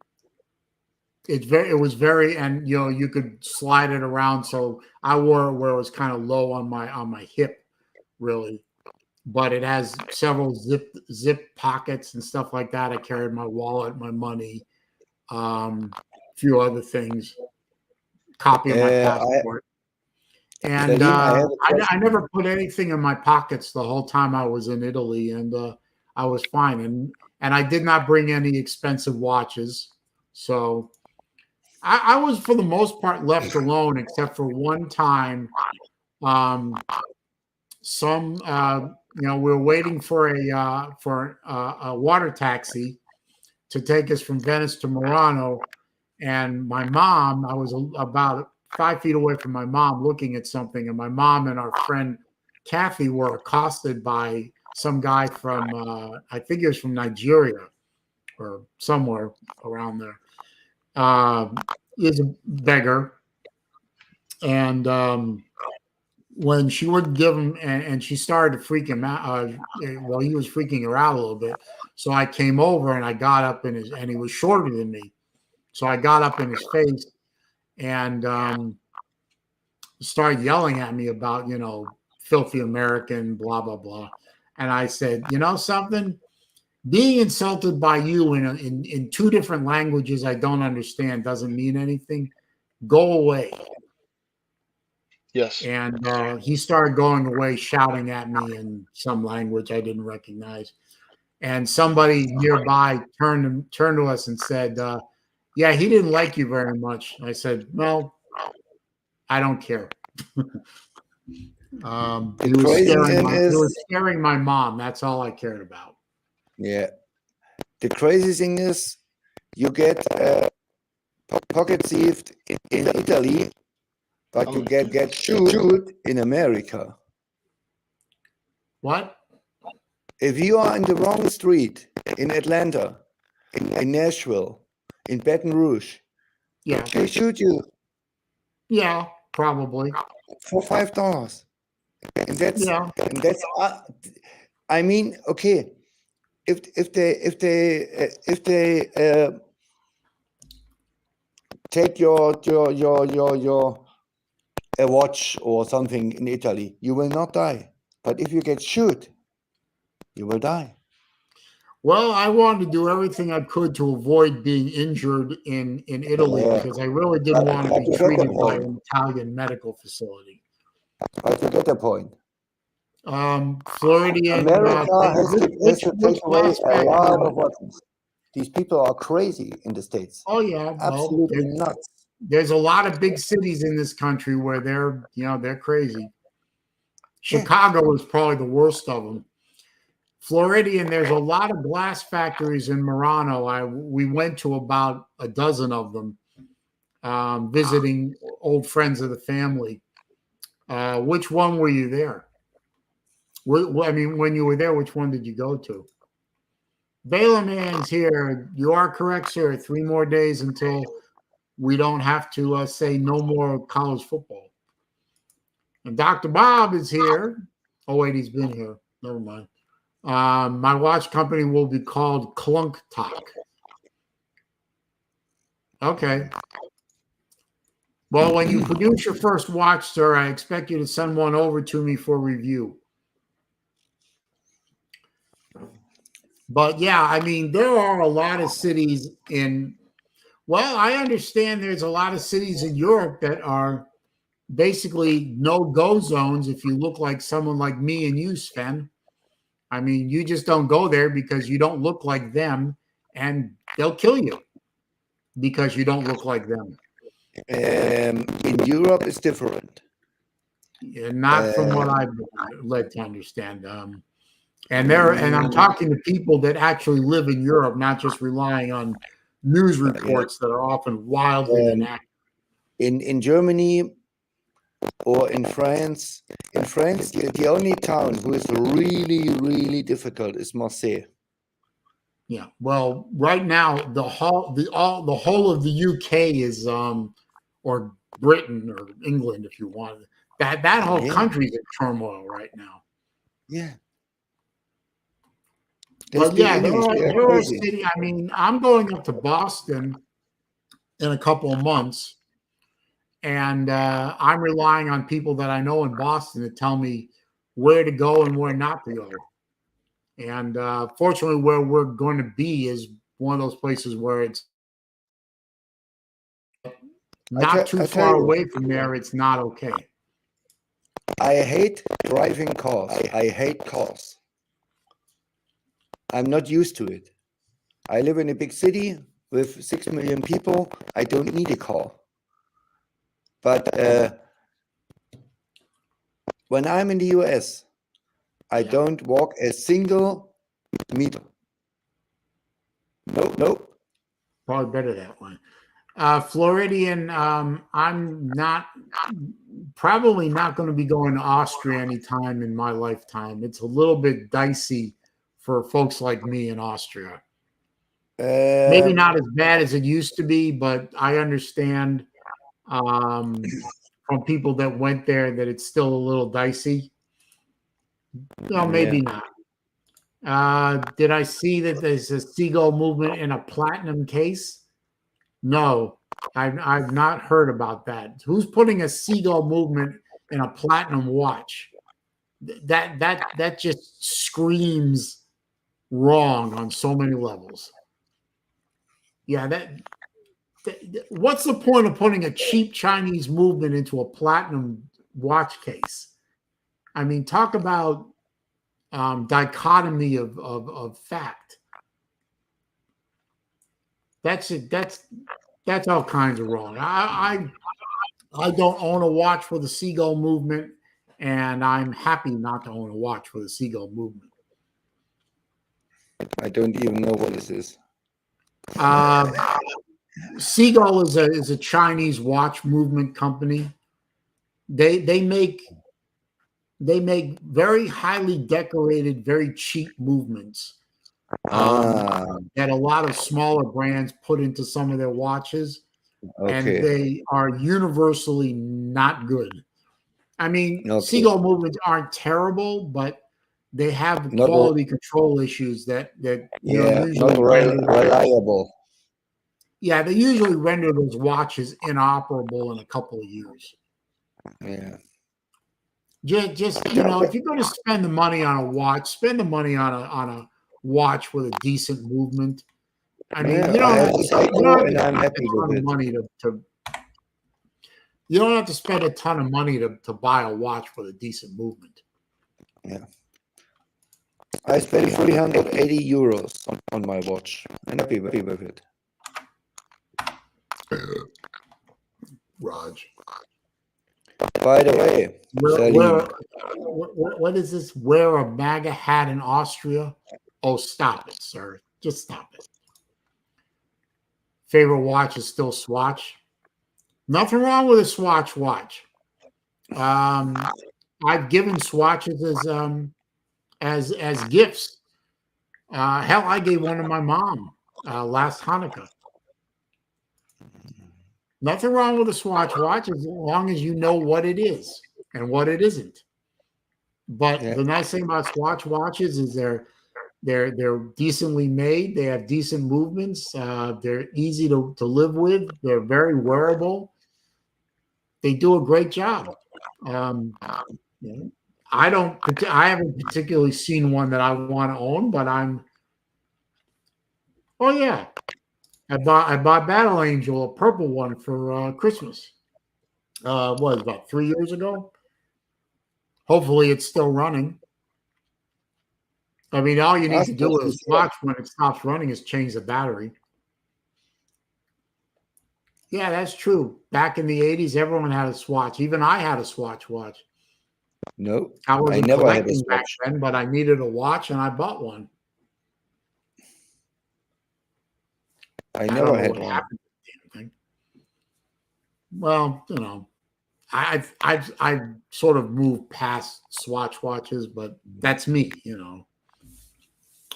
it was very, and you could slide it around. So I wore it where it was kind of low on my hip, really. But it has several zip pockets and stuff like that. I carried my wallet, my money, a few other things, copy of my passport. And I never put anything in my pockets the whole time I was in Italy, and I was fine. And I did not bring any expensive watches. So I was, for the most part, left alone, except for one time. We were waiting for a water taxi to take us from Venice to Murano, and my mom, I was about 5 feet away from my mom looking at something, and my mom and our friend Kathy were accosted by some guy from I think he was from Nigeria or somewhere around there. Is a beggar, and when she wouldn't give him, and she started to freak him out. Well, he was freaking her out a little bit. So I came over and I got up in his, and he was shorter than me. So I got up in his face and started yelling at me about, filthy American, blah, blah, blah. And I said, you know something? Being insulted by you in two different languages I don't understand doesn't mean anything. Go away. Yes. And he started going away, shouting at me in some language I didn't recognize. And somebody nearby turned to us and said, yeah, he didn't like you very much. I said, well, I don't care. He was scaring my mom. That's all I cared about. Yeah. The crazy thing is you get pocket thieved in Italy, but you get shoot in America. What? If you are in the wrong street in Atlanta, in Nashville, in Baton Rouge, yeah, they shoot you. Yeah, probably for $5. And that's I mean, okay, if they take your a watch or something in Italy, you will not die. But if you get shot, you will die. Well, I wanted to do everything I could to avoid being injured in Italy because I really didn't want to be treated by an Italian medical facility. But you get the point. Floridian. America has to take away a lot of weapons. These people are crazy in the States. Oh yeah, absolutely nuts. There's a lot of big cities in this country where they're crazy. Chicago is probably the worst of them. Floridian, there's a lot of glass factories in Murano. We went to about a dozen of them, visiting old friends of the family. Which one were you there? I mean, when you were there, which one did you go to? Balaman's here. You are correct, sir. 3 more days until we don't have to say no more college football. And Dr. Bob is here. Oh, wait, he's been here. Never mind. My watch company will be called Clunk Talk. Okay. Well, when you produce your first watch, sir, I expect you to send one over to me for review. But yeah, I mean, there are a lot of cities I understand there's a lot of cities in Europe that are basically no-go zones if you look like someone like me and you, Sven. I mean, you just don't go there because you don't look like them, and they'll kill you because you don't look like them. In Europe, it's different. Yeah, not from what I've led to understand. And I'm talking to people that actually live in Europe, not just relying on news reports that are often wildly inaccurate. In Germany or in France, the only town who is really, really difficult is Marseille. Yeah, well, right now the whole of the UK is or Britain or England, if you want. That whole country is in turmoil right now. Yeah. But yeah, there are cities. I mean, I'm going up to Boston in a couple of months, and I'm relying on people that I know in Boston to tell me where to go and where not to go. And fortunately, where we're going to be is one of those places where it's not too far away from there. It's not okay. I hate driving cars. I hate cars. I'm not used to it. I live in a big city with 6 million people. I don't need a car. But when I'm in the US, I don't walk a single meter. Nope. Probably better that way. Floridian, I'm not probably not going to be going to Austria anytime in my lifetime. It's a little bit dicey for folks like me in Austria. Maybe not as bad as it used to be, but I understand from people that went there that it's still a little dicey. No, maybe not. Did I see that there's a seagull movement in a platinum case? No, I've not heard about that. Who's putting a seagull movement in a platinum watch? That just screams wrong on so many levels. Yeah, what's the point of putting a cheap Chinese movement into a platinum watch case? I mean, talk about dichotomy of fact. That's it. That's all kinds of wrong. I don't own a watch for the seagull movement, and I'm happy not to own a watch for the seagull movement. I don't even know what this is. Seagull is a Chinese watch movement company. They make very highly decorated, very cheap movements that a lot of smaller brands put into some of their watches, and they are universally not good. I mean, Seagull movements aren't terrible, but they have quality control issues that usually not reliable. Yeah, they usually render those watches inoperable in a couple of years. Yeah. Just if you're going to spend the money on a watch, spend the money on a watch with a decent movement. I mean, you don't have to spend a ton of money to buy a watch with a decent movement. Yeah. I spent 380 euros on my watch. I'm happy with it. Raj. By the way, what is this? Wear a MAGA hat in Austria? Oh, stop it, sir. Just stop it. Favorite watch is still Swatch. Nothing wrong with a Swatch watch. I've given Swatches as gifts. Hell, I gave one to my mom last Hanukkah. Nothing wrong with a Swatch watch as long as you know what it is and what it isn't. But the nice thing about Swatch watches is they're decently made. They have decent movements. They're easy to live with. They're very wearable. They do a great job. I haven't particularly seen one that I want to own, but oh yeah. I bought Battle Angel, a purple one, for Christmas. Was about 3 years ago. Hopefully, it's still running. I mean, all you need to do is watch when it stops running is change the battery. Yeah, that's true. Back in the 80s, everyone had a Swatch. Even I had a Swatch watch. No, I wasn't collecting back then, but I needed a watch, and I bought one. I never had one. Well, I've sort of moved past Swatch watches, but that's me.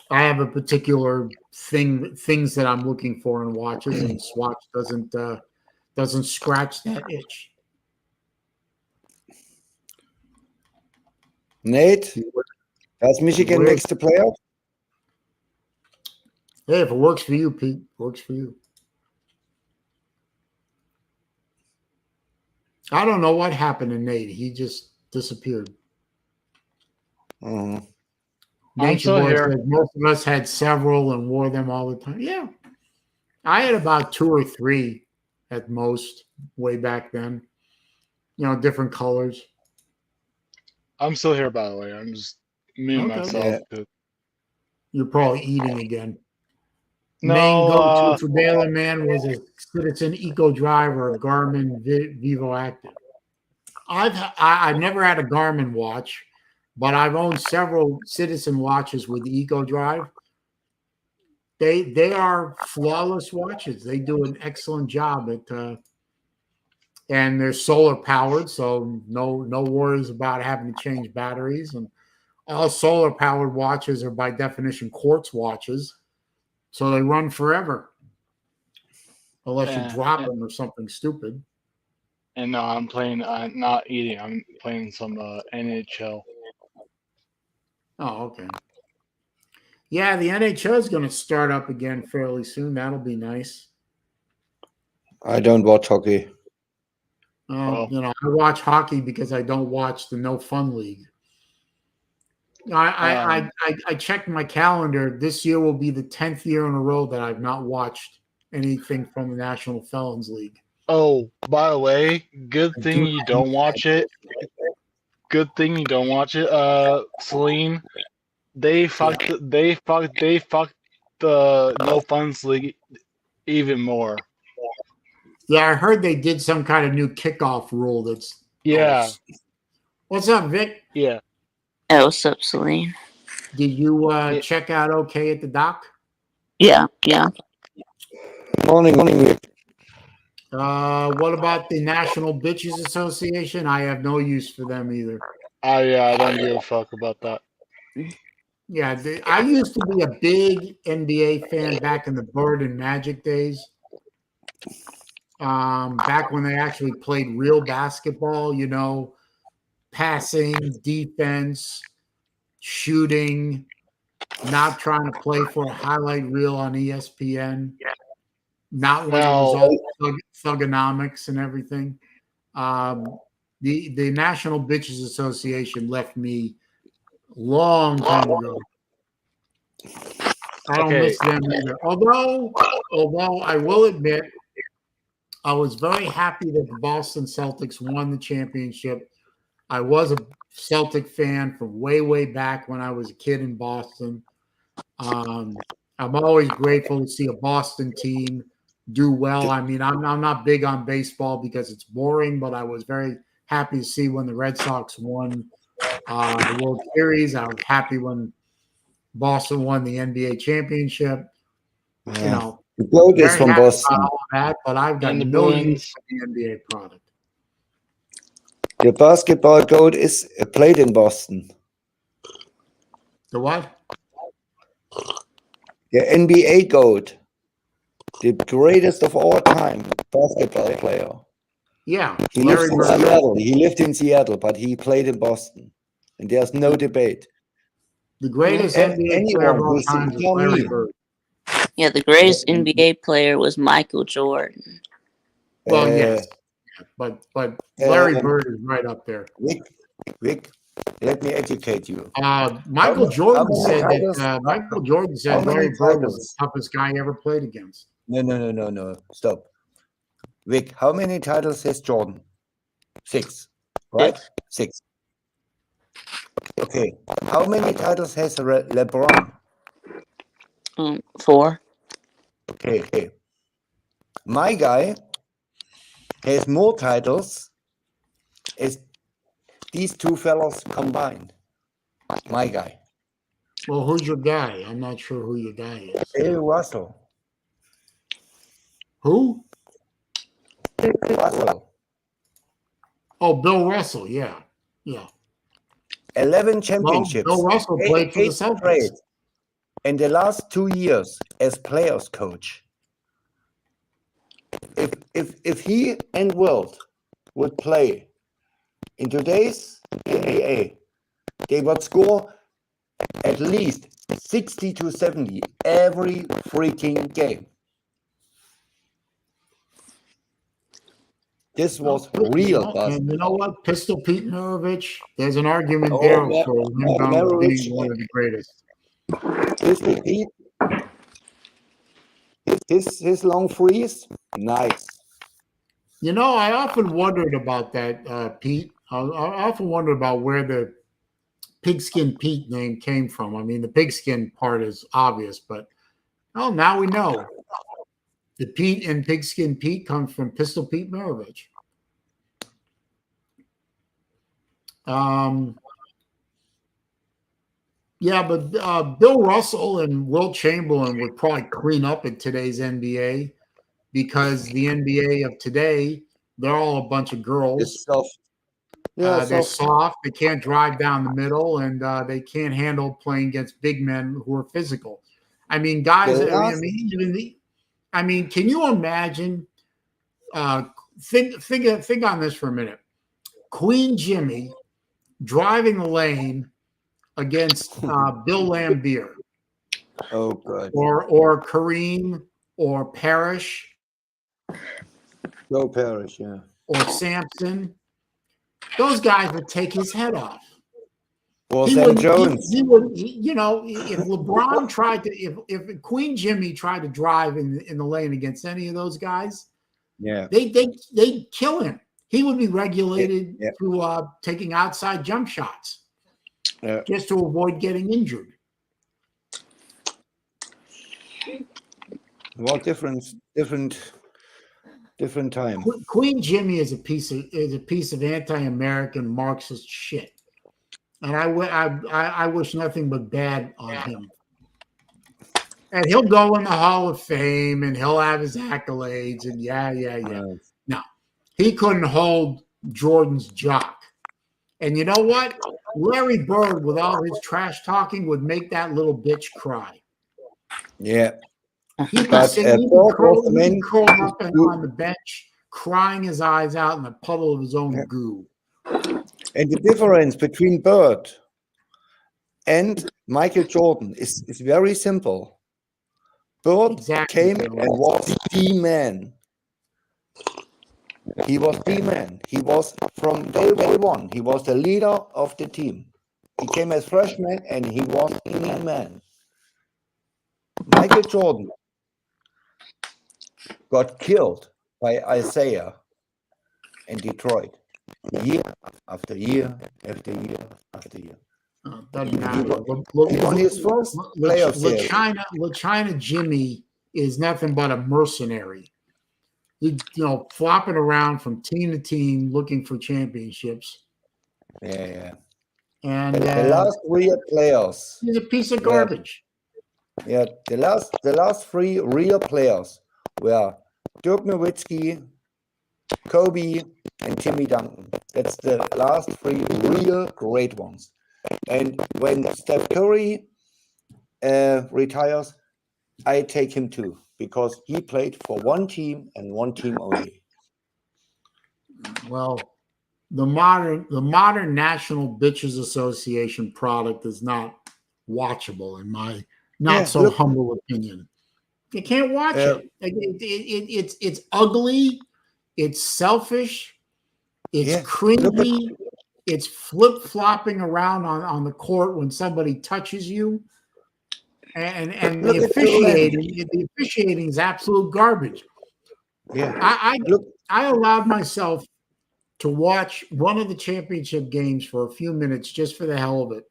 I have a particular things that I'm looking for in watches, and Swatch doesn't scratch that itch. Nate, does Michigan makes the playoff? Hey, if it works for you, Pete, works for you. I don't know what happened to Nate. He just disappeared. I'm still here. Most of us had several and wore them all the time. Yeah. I had about 2 or 3 at most way back then. Different colors. I'm still here, by the way. I'm just me and myself. Yeah. You're probably eating again. No, Main go-to for Baylor Man was a Citizen Eco Driver, a Garmin Vivo Active. I've never had a Garmin watch, but I've owned several Citizen watches with the Eco Drive. They are flawless watches. They do an excellent job and they're solar powered, so no worries about having to change batteries. And all solar powered watches are by definition quartz watches, so they run forever unless you drop them or something stupid. And no, I'm playing. I'm not eating. I'm playing some NHL. Oh, okay. Yeah, the NHL is going to start up again fairly soon. That'll be nice. I don't watch hockey. Oh. You know, I watch hockey because I don't watch the No Fun League. I checked my calendar. This year will be the 10th year in a row that I've not watched anything from the National Felons League. Oh, by the way, good thing you don't watch it. Good thing you don't watch it, Saleen. They fucked the No Funds League even more. Yeah, I heard they did some kind of new kickoff rule. That's Yeah. What's up, Vic? Yeah. Hey, what's up, Saleen? Did you check out okay at the dock? Yeah. Morning. What about the National Bitches Association? I have no use for them either. I don't give a fuck about that. Yeah, I used to be a big NBA fan back in the Bird and Magic days. Back when they actually played real basketball, you know, passing, defense, shooting, not trying to play for a highlight reel on ESPN, not when it was all thugonomics and everything. The National Bitches Association left me long time ago. I don't miss them either. Although I will admit, I was very happy that the Boston Celtics won the championship. I was a Celtic fan from way back when I was a kid in Boston. I'm always grateful to see a Boston team do well. I mean, I'm not big on baseball because it's boring, but I was very happy to see when the Red Sox won the World Series. I was happy when Boston won the NBA championship. Yeah. You know, the goat is from Boston. all of that, but I've got And the no Bruins. use for the NBA product. The basketball goat is played in Boston. The what? The NBA goat, the greatest of all time basketball player. Yeah, He lives in Seattle. He lived in Seattle, but he played in Boston, and there's no debate. The greatest NBA player of all time is Larry Bird. Yeah, the greatest NBA player was Michael Jordan. Well, yes, but Larry Bird is right up there. Vic, let me educate you. Michael Jordan said Larry Bird was the toughest guy he ever played against. No. Stop. Vic, how many titles has Jordan? 6, right? 6. Okay. How many titles has LeBron? 4. Okay. My guy has more titles as these two fellows combined. My guy. Well, who's your guy? I'm not sure who your guy is. Bill Russell. Who? Bill Russell. Oh, Bill Russell. Yeah. 11 championships. Well, Bill Russell played for the Celtics. In the last 2 years as players coach. If he and Wilt would play in today's NBA, they would score at least 60 to 70 every freaking game. This was real buzz. And you know what? Pistol Pete Maravich, there's an argument there for him being one of the greatest. Pistol Pete, his long freeze, nice. You know, I often wondered about that, Pete. I often wondered about where the Pigskin Pete name came from. I mean, the pigskin part is obvious, but now we know. The Pete and Pigskin Pete comes from Pistol Pete Maravich. Yeah, but Bill Russell and Wilt Chamberlain would probably clean up in today's NBA because the NBA of today They're all a bunch of girls. It's soft. Yeah, They're soft. soft. They can't drive down the middle, and they can't handle playing against big men who are physical. I mean, guys. I mean, can you imagine? Think on this for a minute. Queen Jimmy driving the lane against Bill Lambier. Oh, God. Or Kareem or Parrish. Go Parrish, yeah. Or Sampson. Those guys would take his head off. Or Sam Jones. He would, you know, if LeBron tried to, if Queen Jimmy tried to drive in the lane against any of those guys, yeah, they'd kill him. He would be regulated yeah. to taking outside jump shots just to avoid getting injured. Well, different time. Queen Jimmy is a piece of anti-American Marxist shit, and I wish nothing but bad on him. And he'll go in the Hall of Fame, and he'll have his accolades, and yeah. No, he couldn't hold Jordan's jock. And you know what? Larry Bird, with all his trash talking, would make that little bitch cry. Yeah. He'd be curled up on the bench, crying his eyes out in a puddle of his own goo. And the difference between Bird and Michael Jordan is very simple. Bird came and was the man. He was the man. He was from day one. He was the leader of the team. He came as freshman and he was the man. Michael Jordan got killed by Isaiah in Detroit year after year after year after year. Doesn't matter. He won his first playoff series. China Jimmy is nothing but a mercenary. He, flopping around from team to team looking for championships. Yeah. And the last 3 players. He's a piece of garbage. Yeah, the last 3 real players were Dirk Nowitzki, Kobe, and Timmy Duncan. That's the last 3 real great ones. And when Steph Curry retires, I take him too, because he played for one team and one team only. Well, the modern National Bitches Association product is not watchable in my humble opinion. You can't watch it. It's ugly. It's selfish. It's cringy. It's flip-flopping around on the court when somebody touches you. And the officiating is absolute garbage. Yeah. I allowed myself to watch one of the championship games for a few minutes just for the hell of it,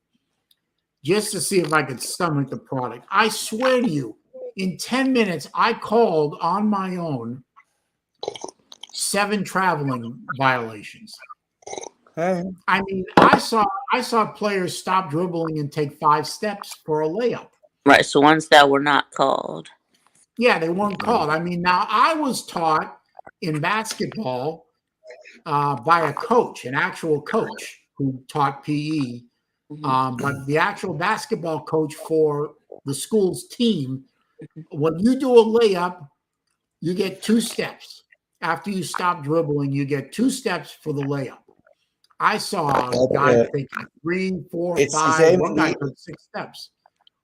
just to see if I could stomach the product. I swear to you, in 10 minutes, I called on my own 7 traveling violations. Hey. I mean, I saw players stop dribbling and take 5 steps for a layup. Right, so ones that were not called. Yeah, they weren't called. I mean, now I was taught in basketball by a coach, an actual coach who taught PE. But the actual basketball coach for the school's team, when you do a layup, you get 2 steps. After you stop dribbling, you get 2 steps for the layup. I saw a guy taking 3, 4, 5, one guy took 6 steps.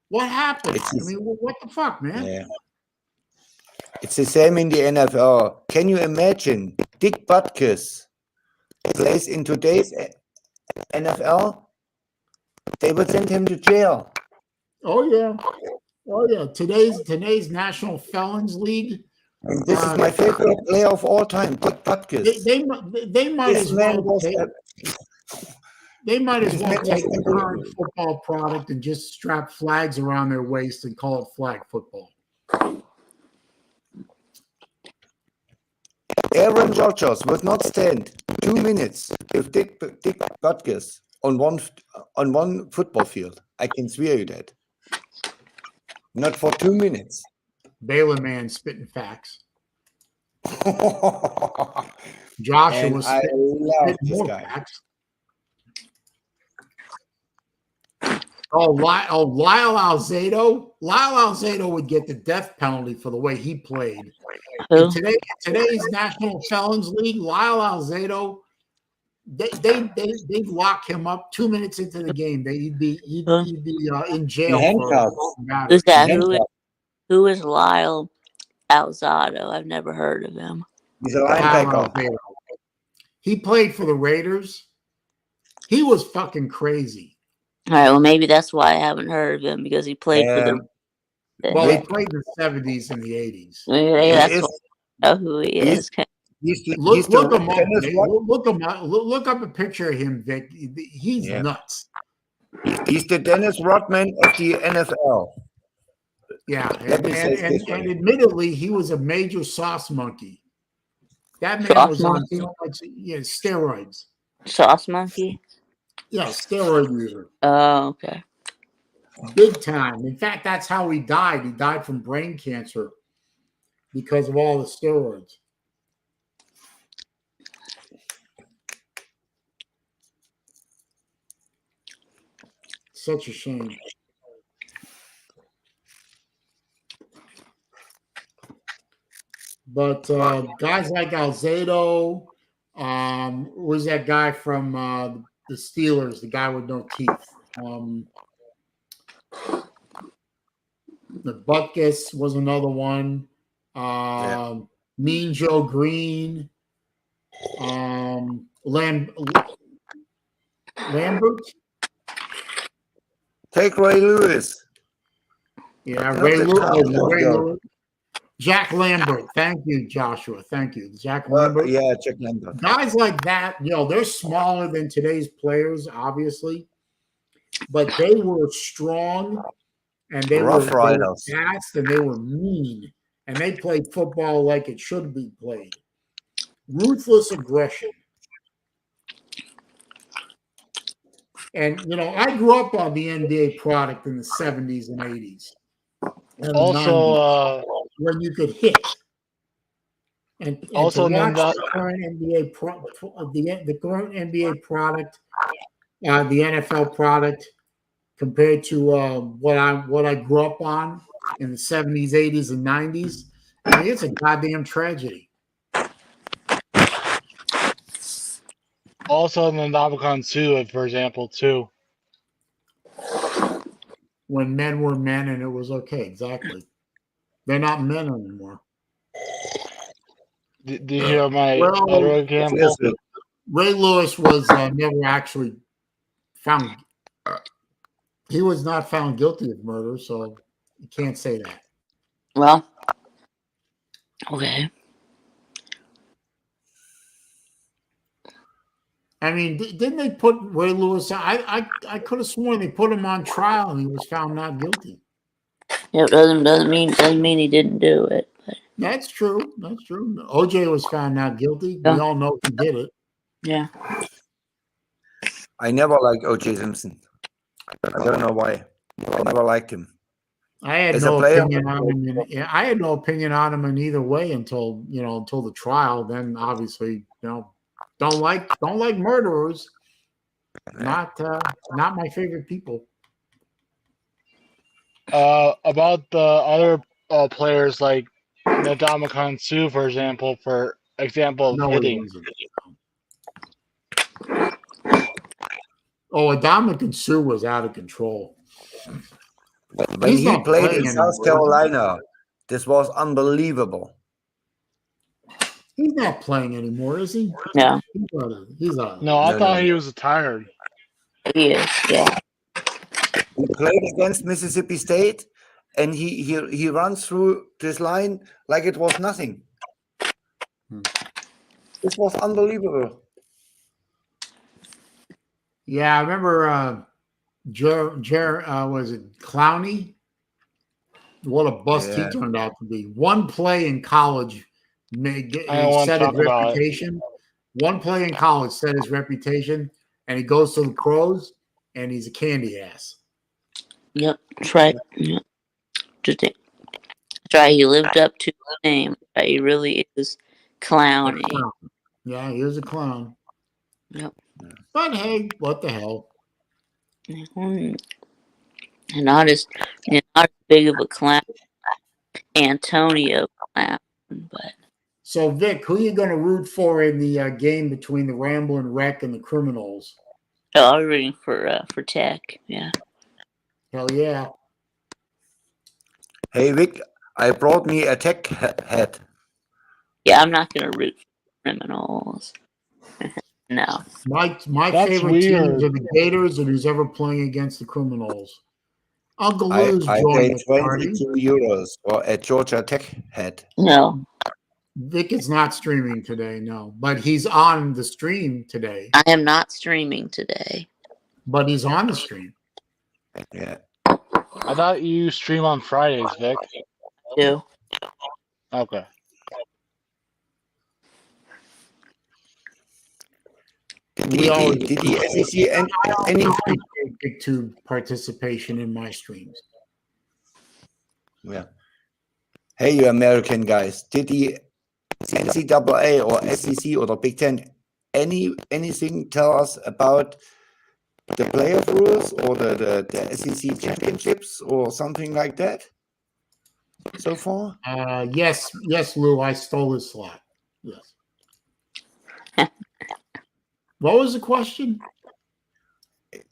What happened? I mean, what the fuck, man? Yeah. It's the same in the NFL. Can you imagine Dick Butkus plays in today's NFL? They would send him to jail. Oh yeah. Today's National Felons League. This is my favorite player of all time, Dick Butkus. They might as well take the current football product and just strap flags around their waist and call it flag football. Aaron Rodgers would not stand 2 minutes with Dick Butkus on one football field. I can swear you that. Not for 2 minutes. Baylor man spitting facts. Joshua And was I love spitting this more guy. facts. Lyle Alzado. Lyle Alzado would get the death penalty for the way he played. Who? In today's National Felons League, Lyle Alzado, they'd lock him up 2 minutes into the game. He'd be in jail for handcuffs. matter. Who's that? Handcuffs. Who is Lyle Alzado? I've never heard of him. He's a Lyle linebacker. Alzado. He played for the Raiders. He was fucking crazy. All right, well, maybe that's why I haven't heard of him, because he played for the. Well, Yeah. he played in the 70s and the 80s. Maybe He that's is- why I know who he is. He's the Look him up. tennis Mate. rock- Look up a picture of him, Vic. He's Yeah. nuts. He's the Dennis Rodman of the NFL. Yeah, Let me say it this and way. admittedly, he was a major sauce monkey. That man Sauce was on monkey? so much, steroids. Sauce Monkey? Yeah, steroid user, Oh, okay. big time. In fact, that's how he died. He died from brain cancer because of all the steroids. Such a shame. But guys like Alzado, was that guy from the Steelers, the guy with no teeth? The Butkus was another one. Mean Joe Green. Lambert. Take Ray Lewis. Yeah, Not Ray the Lewis. Cowboys, Ray though. Lewis. Jack Lambert. Thank you, Joshua. Thank you. Jack Lambert. Yeah, check Lambert. Guys like that, they're smaller than today's players, obviously, but they were strong and they Rough were Riders. fast and they were mean and they played football like it should be played. Ruthless aggression. And, I grew up on the NBA product in the 70s and 80s. And the 90s, Also, when you could hit. And Also, to watch then the current NBA the current NBA product, the NFL product, compared to what I grew up on in the 70s, 80s, and 90s, I mean, it's a goddamn tragedy. also in the Nomicon 2, for example, too. When men were men and it was okay, exactly. They're not men anymore. Did you hear my Well, other example? Seriously. Ray Lewis was never actually found. He was not found guilty of murder, so you can't say that. Well, okay. I mean, didn't they put Ray Lewis? I could have sworn they put him on trial and he was found not guilty. It doesn't mean he didn't do it. But That's true. That's true. OJ was found not guilty. Yeah. We all know he did it. yeah. I never liked O.J. Simpson. I don't know why. I never liked him. I had As a no player- opinion on him. I had no opinion on him in either way until the trial. Then obviously, don't like murderers. Not my favorite people. About the other players like Nomicon 2, for example, of No, it hitting. wasn't. Oh, Adama Sue was out of control. When He's he not played playing in South anymore. Carolina, this was unbelievable. He's not playing anymore, is he? No, He's out. No, I No, thought no. he was retired. he is. Yeah. He played against Mississippi State, and he runs through this line like it was nothing. This was unbelievable. Yeah, I remember was it Clowney? What a bust Yeah. he turned out to be. One play in college I don't want to set his talk about it. reputation. One play in college set his reputation, and he goes to the pros, and he's a candy ass. Yep. That's right. Yep. That's right. He lived up to his name. He really is Clowny. Yeah, he was a clown. Yep. But hey, what the hell? And not as big of a clown, Antonio clown, but So Vic, who are you going to root for in the game between the Ramblin' Wreck and the Criminals? I'm rooting for Tech. Yeah. Hell yeah! Hey Vic, I brought me a tech hat. Yeah, I'm not gonna root for criminals. No. My That's favorite teams weird. are the Gators and who's ever playing against the Criminals. Uncle I Lou's paid joined the party. 22 euros for a Georgia Tech hat. No. Vic is not streaming today, no, but he's on the stream today. I am not streaming today. But he's on the stream. Yeah. I thought you stream on Fridays, Vic. Do. Okay. Did We always the SEC any? Big Tube participation in my streams. Yeah. Hey, you American guys, did the NCAA or SEC or the Big Ten anything tell us about the playoff rules or the SEC championships or something like that so far? Yes, Lou, I stole his slot. Yes. What was the question?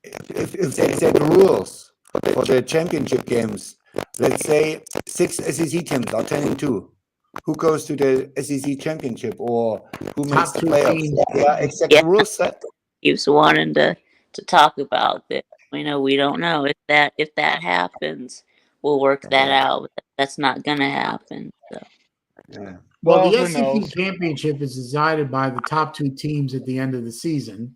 If they set rules for the championship games, let's say 6 SEC teams are 10-2. Who goes to the SEC championship or who makes Top the two playoffs? teams. There are exact Yeah. rules set. He was wanting to talk about this. We don't know if that happens. We'll work that out. But that's not gonna happen. So. Yeah. Well, Well, the who SEC knows? championship is decided by the top 2 teams at the end of the season.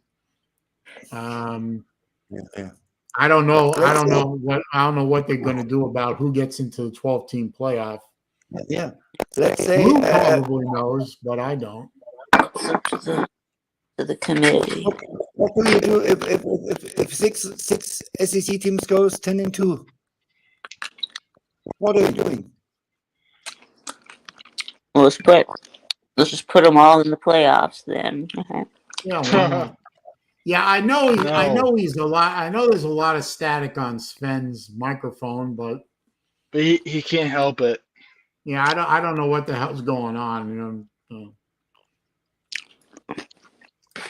Yeah. I don't know what they're going to do about who gets into the 12-team playoff. Yeah. Let's say Lou probably knows, but I don't. It's up to the committee. what do you do if six SEC teams goes 10-2? What are you doing? Well, let's just put them all in the playoffs then. Okay. Yeah, why not? Yeah, I know No. he's a lot. I know there's a lot of static on Sven's microphone, but But he can't help it. yeah, I don't know what the hell's going on.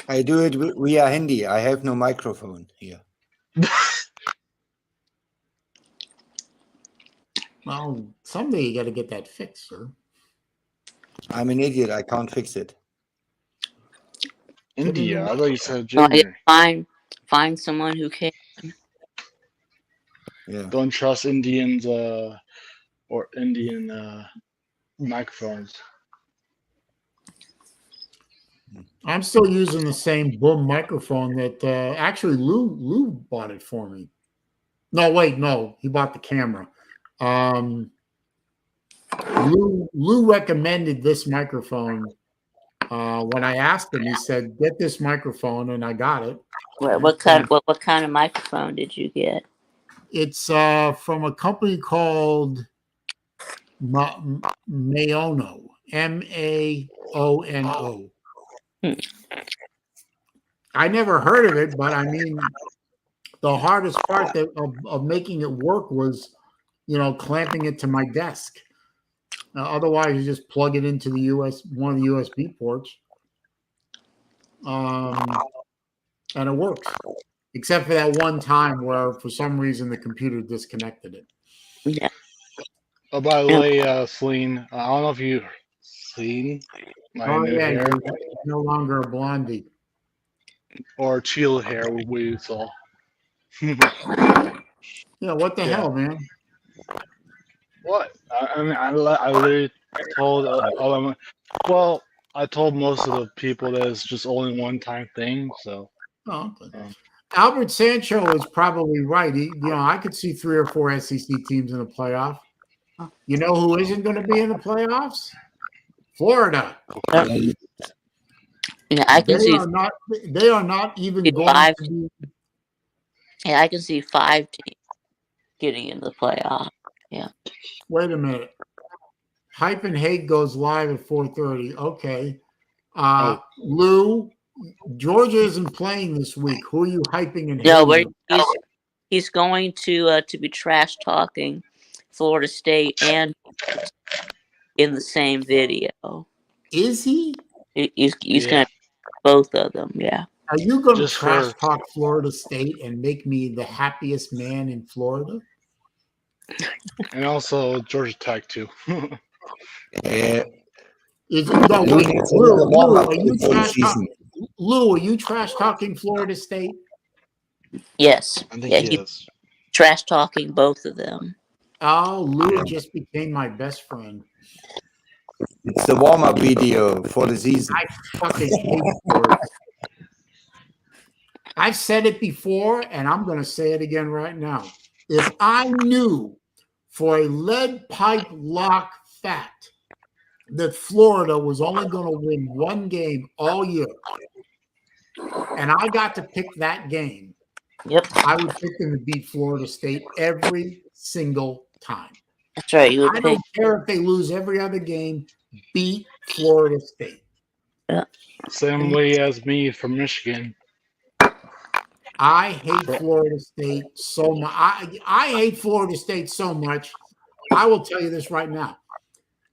I do it via handy. I have no microphone here. Well, someday you got to get that fixed, sir. I'm an idiot. I can't fix it. India. I thought you said So I guess Junior. find someone who can. Yeah. Don't trust Indians or Indian microphones. I'm still using the same boom microphone that actually Lou bought it for me. No, wait, no, he bought the camera. Lou recommended this microphone. When I asked him, he said, "Get this microphone," and I got it. What kind of microphone did you get? It's from a company called Maono, Maono. I never heard of it, but I mean, the hardest part of making it work was, clamping it to my desk. Otherwise, you just plug it into one of the USB ports, and it works. Except for that one time where, for some reason, the computer disconnected it. Yeah. Oh, by the way, Celine, I don't know if you seen my new hair You're no longer a blondie. or teal hair we saw. Yeah, what the hell, man? What? I mean, I literally told well, I told most of the people that it's just only one-time thing. So. Oh, okay. Albert Sancho is probably right. I could see 3 or 4 SEC teams in the playoff. You know who isn't going to be in the playoffs? Florida. Yeah, I can see. They are not even going 5. to be. Yeah, I can see 5 teams getting into the playoff. Yeah. Wait a minute. Hype and Hate goes live at 4:30. Okay. Oh. Lou, Georgia isn't playing this week. Who are you hyping and No, but hating? he's going to be trash talking Florida State and in the same video. Is he? He's Yeah. gonna both of them. Yeah. Are you going to Just trash for- talk Florida State and make me the happiest man in Florida? And also Georgia Tech too. Is it, no, Lou wait, needs a Lou, little warm Lou, up are you before the trash season. Lou, are you trash talking Florida State? Yes. I think Yeah. he He's is. trash talking both of them. Oh, Lou just became my best friend. It's the warm up video for the season. I fucking hate Florida. I've said it before, and I'm going to say it again right now. If I knew for a lead pipe lock fact that Florida was only going to win one game all year, and I got to pick that game, Yep. I would pick them to beat Florida State every single time. That's right. You I would pick. don't care if they lose every other game, beat Florida State. Same way as me from Michigan. I hate Florida State so much. I hate Florida State so much. I will tell you this right now,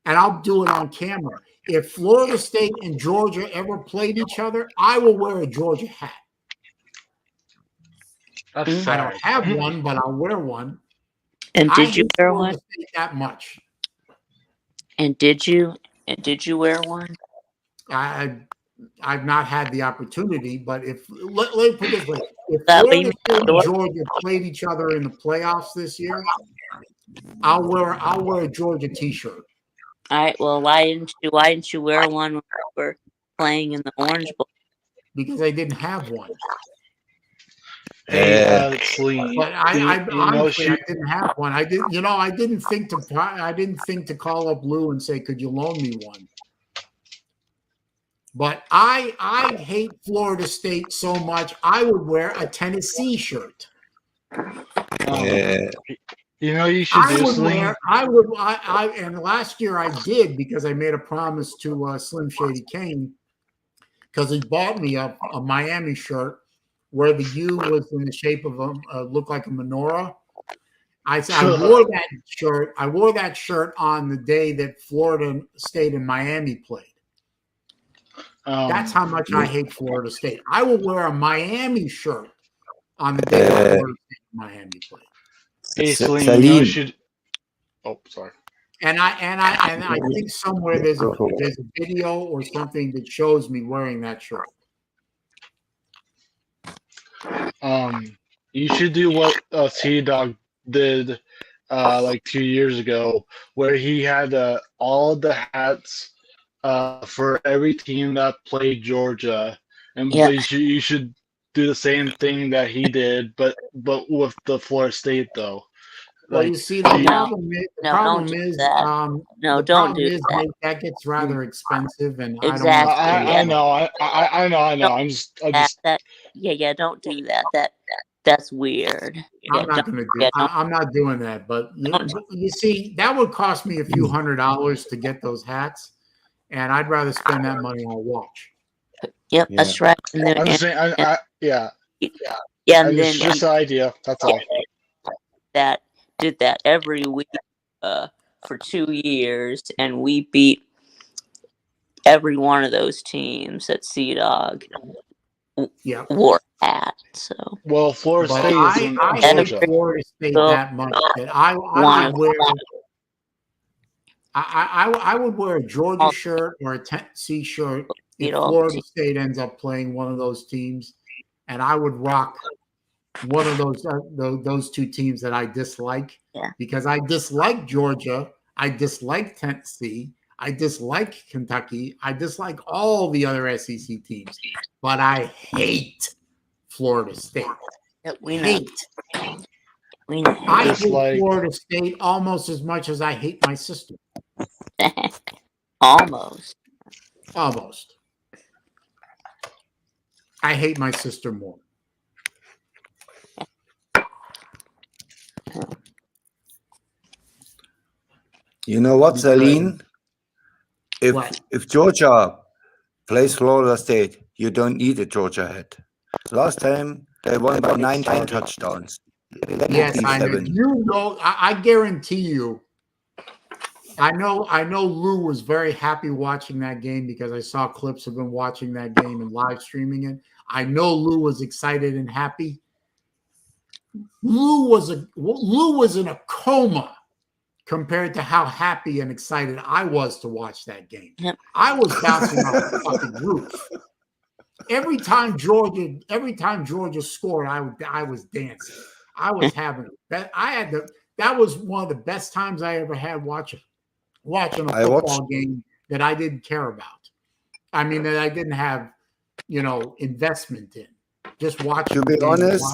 and I'll do it on camera. If Florida State and Georgia ever played each other, I will wear a Georgia hat. That's Mhm. I sad. don't have one, but I'll wear one. And I did you hate wear Florida one? State that much. And did you wear one? I've not had the opportunity, but if let me put it this way, if That way Florida State and Georgia played each other in the playoffs this year, I'll wear a Georgia t-shirt. All right. Well, why didn't you wear one when we were playing in the Orange Bowl? Because I didn't have one. Hey, Saleen, But I you know honestly she. I didn't have one. I didn't think to call up Lou and say, could you loan me one? But I hate Florida State so much. I would wear a Tennessee shirt. You know you should do, Saleen. And last year I did because I made a promise to Slim Shady Kane because he bought me a Miami shirt where the U was in the shape of looked like a menorah. I wore that shirt. I wore that shirt on the day that Florida State and Miami played. That's how much I hate Florida State. I will wear a Miami shirt on the day that Florida State and Miami played. Hey, Saleen, you know you should. Oh, sorry. And I think somewhere there's a video or something that shows me wearing that shirt. You should do what T-Dog did like 2 years ago, where he had all the hats for every team that played Georgia, and Yeah. you should do the same thing that he did, but with the Florida State though. Well, you see, the problem don't do is that. that gets rather expensive, and Exactly. I know. I'm just. Yeah, don't do that. That's weird. I'm not going to do. I'm not doing that. But you see, that would cost me a few $100s to get those hats, and I'd rather spend that money on a watch. Yep, that's right. I'm just saying. Yeah. Yeah, and then just an idea. That's all. That did that every week for 2 years, and we beat every one of those teams that Sea-Dog wore hat. So well, Florida State is in I Georgia. hate Florida State that much that I would wear. I would wear a Georgia shirt or a Tennessee shirt if Florida State ends up playing one of those teams, and I would rock one of those two teams that I dislike because I dislike Georgia, I dislike Tennessee, I dislike Kentucky, I dislike all the other SEC teams, but I hate Florida State. We know. I hate Florida State almost as much as I hate my sister. Almost. I hate my sister more. You know what, Saleen? What? if Georgia plays Florida State, you don't need a Georgia hat. Last time they won by 19 touchdowns. Yes, I know. 7. You know, I guarantee you. I know Lou was very happy watching that game because I saw clips of him watching that game and live streaming it. I know Lou was excited and happy. Lou was in a coma compared to how happy and excited I was to watch that game. Yep. I was bouncing off the fucking roof. Every time Georgia scored, I was dancing. I was having that. That was one of the best times I ever had watching a football game that I didn't care about. I mean, that I didn't have, investment in. Just watching. To be honest,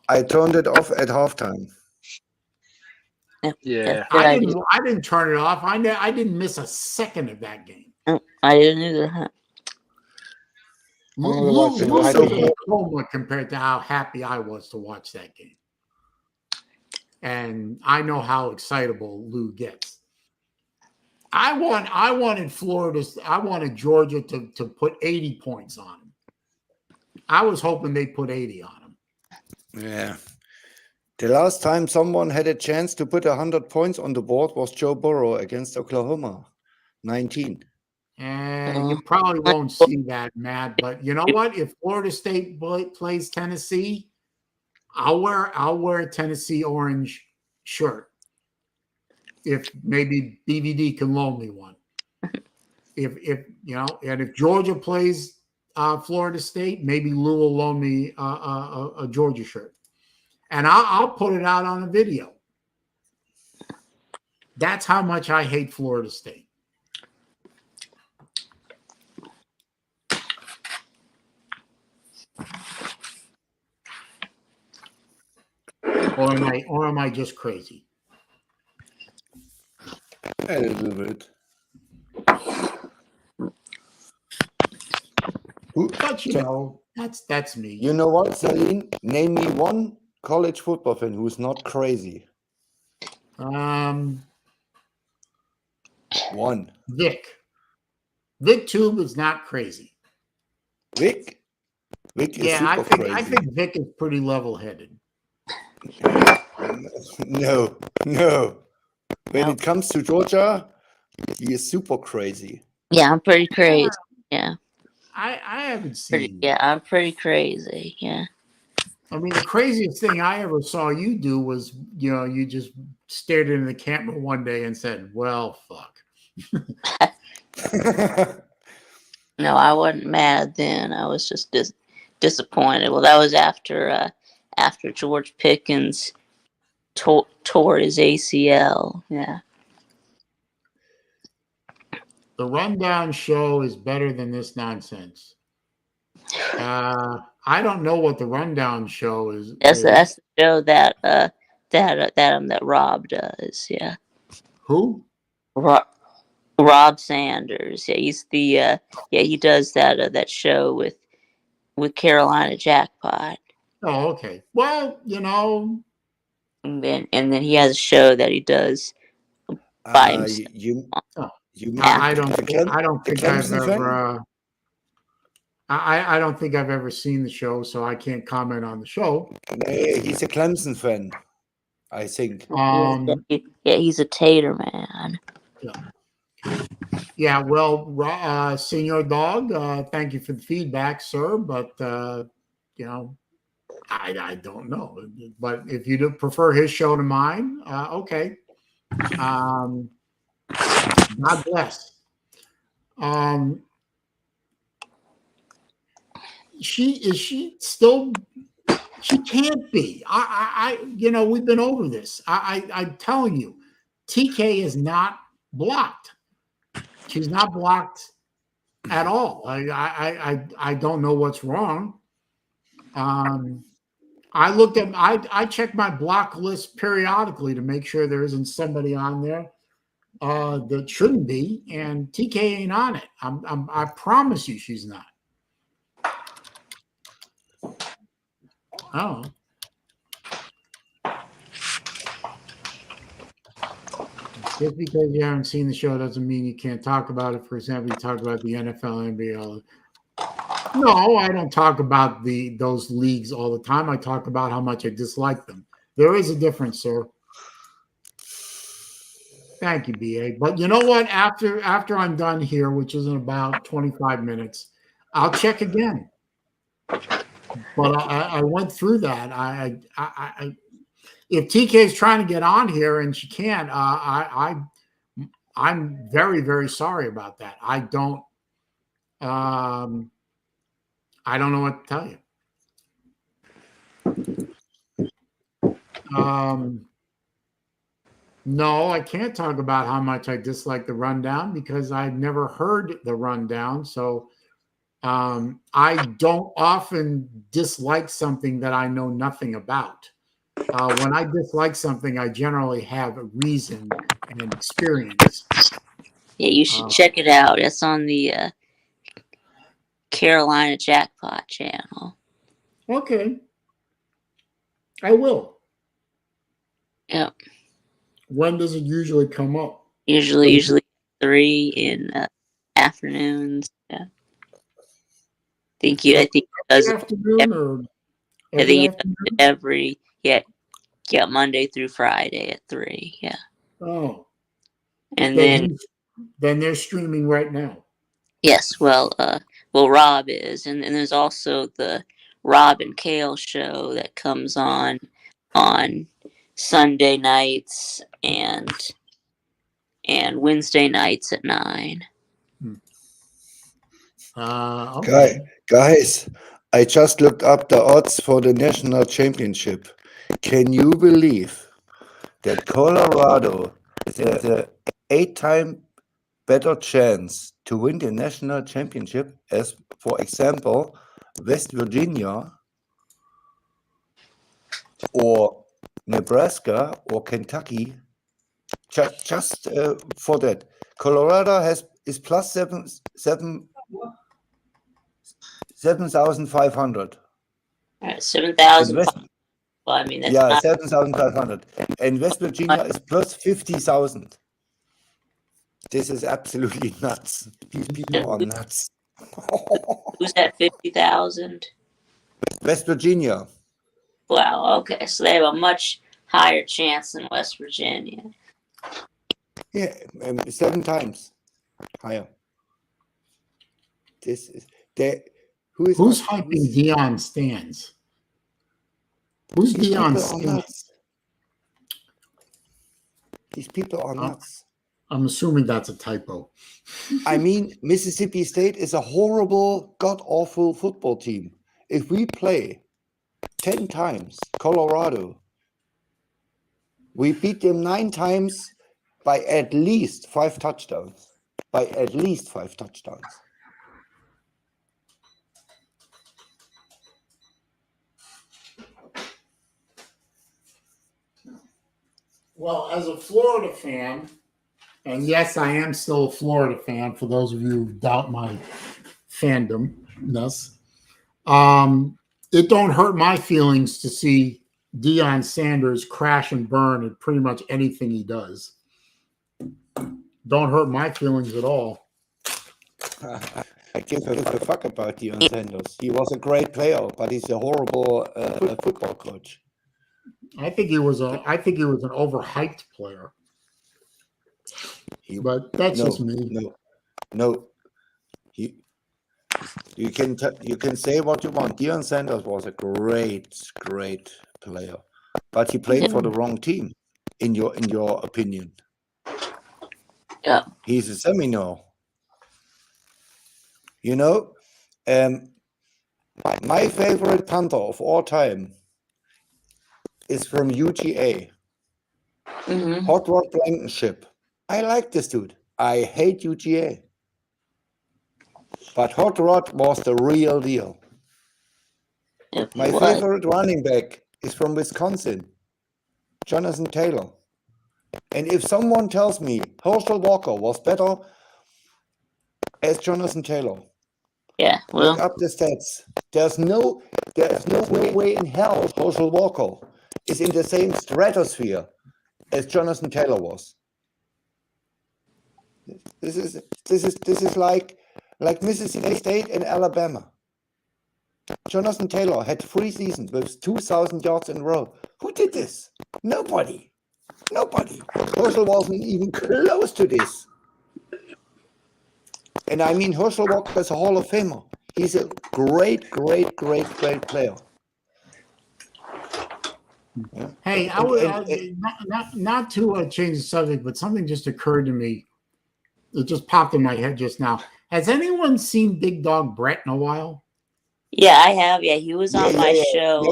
I turned it off at halftime. Yeah. I didn't turn it off. I didn't miss a second of that game. I didn't either. Lou was in a coma compared to how happy I was to watch that game. And I know how excitable Lou gets. I wanted Georgia to put 80 points on him. I was hoping they put 80 on him. Yeah. The last time someone had a chance to put 100 points on the board was Joe Burrow against Oklahoma, 19. And you probably won't see that, Matt. But you know what? If Florida State plays Tennessee, I'll wear a Tennessee orange shirt. If maybe BVD can loan me one. If Georgia plays Florida State, maybe Lou will loan me a Georgia shirt, and I'll put it out on a video. That's how much I hate Florida State. Or am I just crazy? A little bit. But that's me. You know what, Saleen? Name me one college football fan who's not crazy. One. Vic Tube is not crazy. Vic is super crazy. I think Vic is pretty level-headed. No. When it comes to Georgia, he is super crazy. Yeah, I'm pretty crazy. Yeah. I haven't seen. I'm pretty crazy. Yeah. I mean, the craziest thing I ever saw you do was, you just stared into the camera one day and said, "Well, fuck." No, I wasn't mad then. I was just disappointed. Well, that was after George Pickens tore his ACL. Yeah. The rundown show is better than this nonsense. I don't know what the rundown show is. That's the show that Rob does. Yeah. Who? Rob Sanders. Yeah, he's the he does that show with Carolina Jackpot. Oh, okay. Well, and then he has a show that he does by himself. I don't think I've ever seen the show, so I can't comment on the show. He's a Clemson fan, I think. He's a Tater man. Yeah. Well, Senor Dog, thank you for the feedback, sir. But I don't know. But if you do prefer his show to mine, okay. God bless. She still? She can't be. We've been over this. I'm telling you, TK is not blocked. She's not blocked at all. I don't know what's wrong. I check my block list periodically to make sure there isn't somebody on there that shouldn't be, and TK ain't on it. I promise you, she's not. Oh. Just because you haven't seen the show doesn't mean you can't talk about it. For example, you talk about the NFL, NBA. No, I don't talk about those leagues all the time. I talk about how much I dislike them. There is a difference, sir. Thank you, BA. But you know what? After I'm done here, which is in about 25 minutes, I'll check again. But I went through that. If TK is trying to get on here and she can't, I'm very, very sorry about that. I don't know what to tell you. No, I can't talk about how much I dislike the rundown because I've never heard the rundown. So I don't often dislike something that I know nothing about. When I dislike something, I generally have a reason and experience. Yeah, you should check it out. It's on the Carolina Jackpot channel. Okay. I will. Yep. When does it usually come up? Usually 3 in afternoons. Yeah. I think it does afternoon or every afternoon? every Monday through Friday at 3. Yeah. Oh. And then they're streaming right now. Yes, well Rob is, and there's also the Rob and Kale show that comes on Sunday nights and Wednesday nights at 9. Okay. Guys, I just looked up the odds for the national championship. Can you believe that Colorado has an 8-time better chance to win the national championship as, for example, West Virginia or Nebraska or Kentucky? Just for that, Colorado is plus 7,500. 7,000. Well, I mean, that's not 7,500. And West Virginia is plus 50,000. This is absolutely nuts. These people are nuts. Who's at 50,000? West Virginia. Wow. Okay, so they have a much higher chance than West Virginia. Yeah, 7 times higher. This is who's hyping Deion stands? Who's Deion stands? These people are nuts. I'm assuming that's a typo. I mean, Mississippi State is a horrible, god-awful football team. If we play 10 times Colorado, we beat them 9 times by at least 5 touchdowns. By at least 5 touchdowns. Well, as a Florida fan, and yes, I am still a Florida fan for those of you who doubt my fandomness, it don't hurt my feelings to see Deion Sanders crash and burn at pretty much anything he does. Don't hurt my feelings at all. I give a fuck about Deion Sanders. He was a great player, but he's a horrible football coach. I think he was an overhyped player. But that's just me. No. You can say what you want. Deion Sanders was a great player, but he played for the wrong team. In your opinion, yeah, he's a Seminole. You know, my favorite punter of all time is from UGA. Hot Rod Blankenship. I like this dude. I hate UGA. But Hot Rod was the real deal. My favorite running back is from Wisconsin, Jonathan Taylor. And if someone tells me Herschel Walker was better as Jonathan Taylor, look up the stats. There's no way in hell Herschel Walker is in the same stratosphere as Jonathan Taylor was. This is like Mississippi State and Alabama. Jonathan Taylor had 3 seasons with 2,000 yards in a row. Who did this? Nobody. Herschel wasn't even close to this. And I mean, Herschel Walker is a Hall of Famer. He's a great player. Yeah. Hey, not to change the subject, but something just occurred to me. It just popped in my head just now. Has anyone seen Big Dog Brett in a while? Yeah, I have. Yeah, he was on my show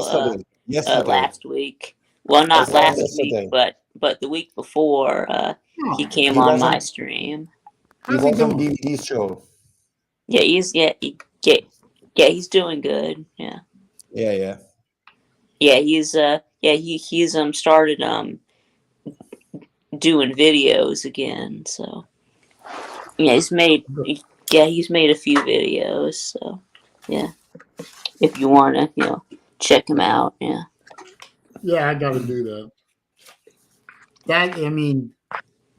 Yesterday. last week. Well, not last week, but the week before. He came on my stream. He was on DVD's show. Yeah, he's doing good. Yeah. Yeah. Yeah, he's started doing videos again. So yeah, he's made a few videos. So yeah, if you want to check him out. Yeah. Yeah, I got to do that.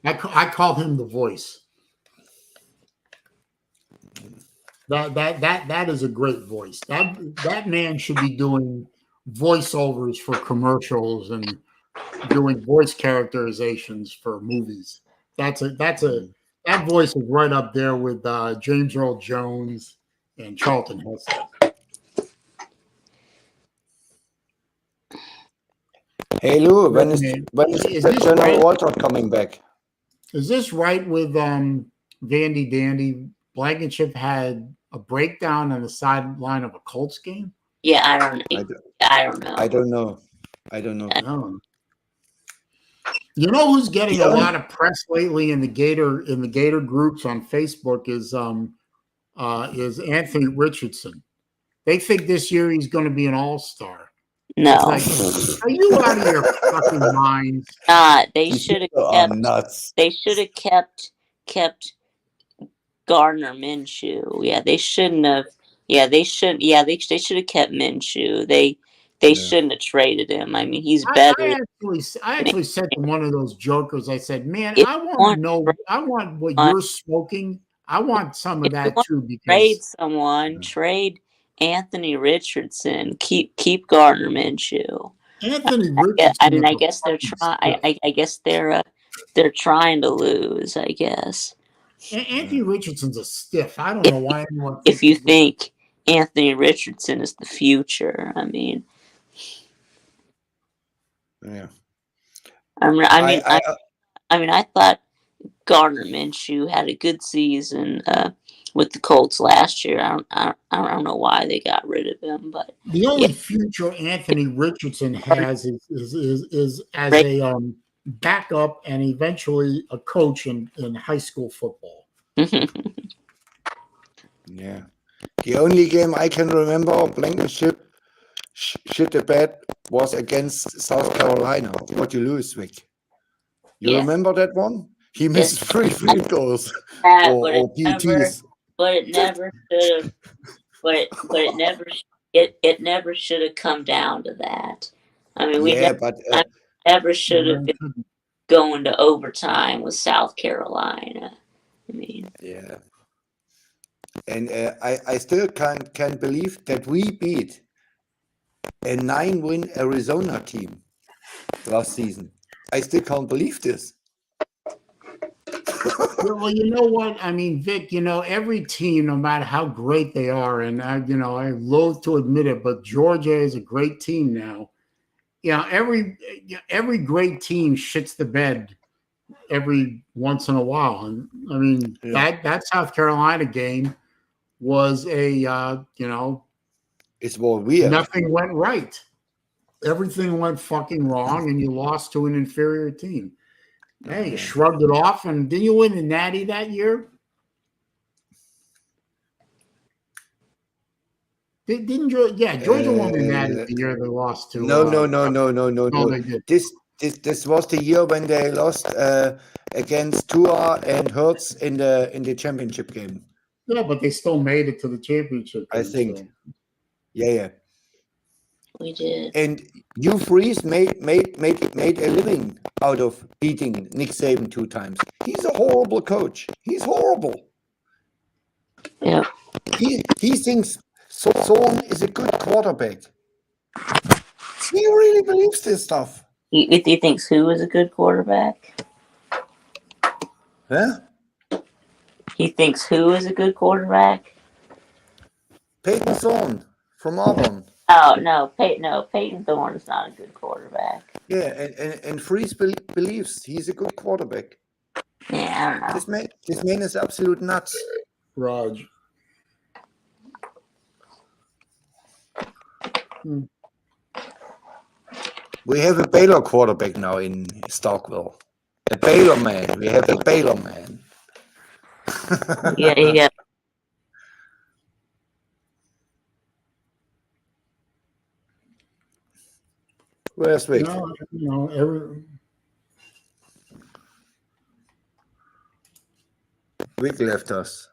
I call him the voice. That is a great voice. That man should be doing voiceovers for commercials and doing voice characterizations for movies. That voice is right up there with James Earl Jones and Charlton Heston. Hey Lou, when is General Walter coming back? Is this right with Vandy Dandy? Blankenship had a breakdown on the sideline of a Colts game? Yeah, I don't know. I don't know. You know who's getting a lot of press lately in the Gator groups on Facebook is Anthony Richardson. They think this year he's going to be an all-star. No. Are you out of your fucking minds? They should have kept nuts. They should have kept Gardner Minshew. Yeah, they shouldn't have. Yeah, they should. Yeah, they should have kept Minshew. They shouldn't have traded him. I mean, he's better. I actually said to one of those jokers, I said, "Man, I want to know. I want what you're smoking. I want some of that too." Because trade Anthony Richardson. Keep Gardner Minshew. Anthony Richardson. I guess they're trying. I guess they're trying to lose. I guess. Anthony Richardson's a stiff. I don't know why anyone. If you think Anthony Richardson is the future, I mean. Yeah. I thought Gardner Minshew had a good season with the Colts last year. I don't know why they got rid of him, but the only future Anthony Richardson has is as a backup and eventually a coach in high school football. Yeah. The only game I can remember Blankenship shit the bed was against South Carolina. What you lose, Vic? You remember that one? He missed 3 field goals or PTs. But it never should have. But it never should have come down to that. I mean, never should have been going to overtime with South Carolina. I mean, yeah. And I still can't believe that we beat a 9-win Arizona team last season. I still can't believe this. Well, you know what? I mean, Vic, every team, no matter how great they are, and I loathe to admit it, but Georgia is a great team now. Every great team shits the bed every once in a while. And I mean, that South Carolina game was it's more weird. Nothing went right. Everything went fucking wrong, and you lost to an inferior team. Hey, you shrugged it off, and didn't you win the Natty that year? Didn't you? Yeah, Georgia won the Natty the year they lost to. No. They did. This was the year when they lost against Tua and Hurts in the championship game. Yeah, but they still made it to the championship game, I think. So. Yeah. We did. And Hugh Freeze made a living out of beating Nick Saban 2 times. He's a horrible coach. He's horrible. Yeah. He thinks Thorne is a good quarterback. He really believes this stuff. He thinks who is a good quarterback? Huh? He thinks who is a good quarterback? Peyton Thorne from Auburn. Oh no, Peyton Thorne is not a good quarterback. Yeah, and Freeze believes he's a good quarterback. Yeah, I don't know. This man is absolute nuts. Raj. We have a Baylor quarterback now in Starkville. A Baylor man. We have a Baylor man. Yeah. Where's Vic? No, Vic left us.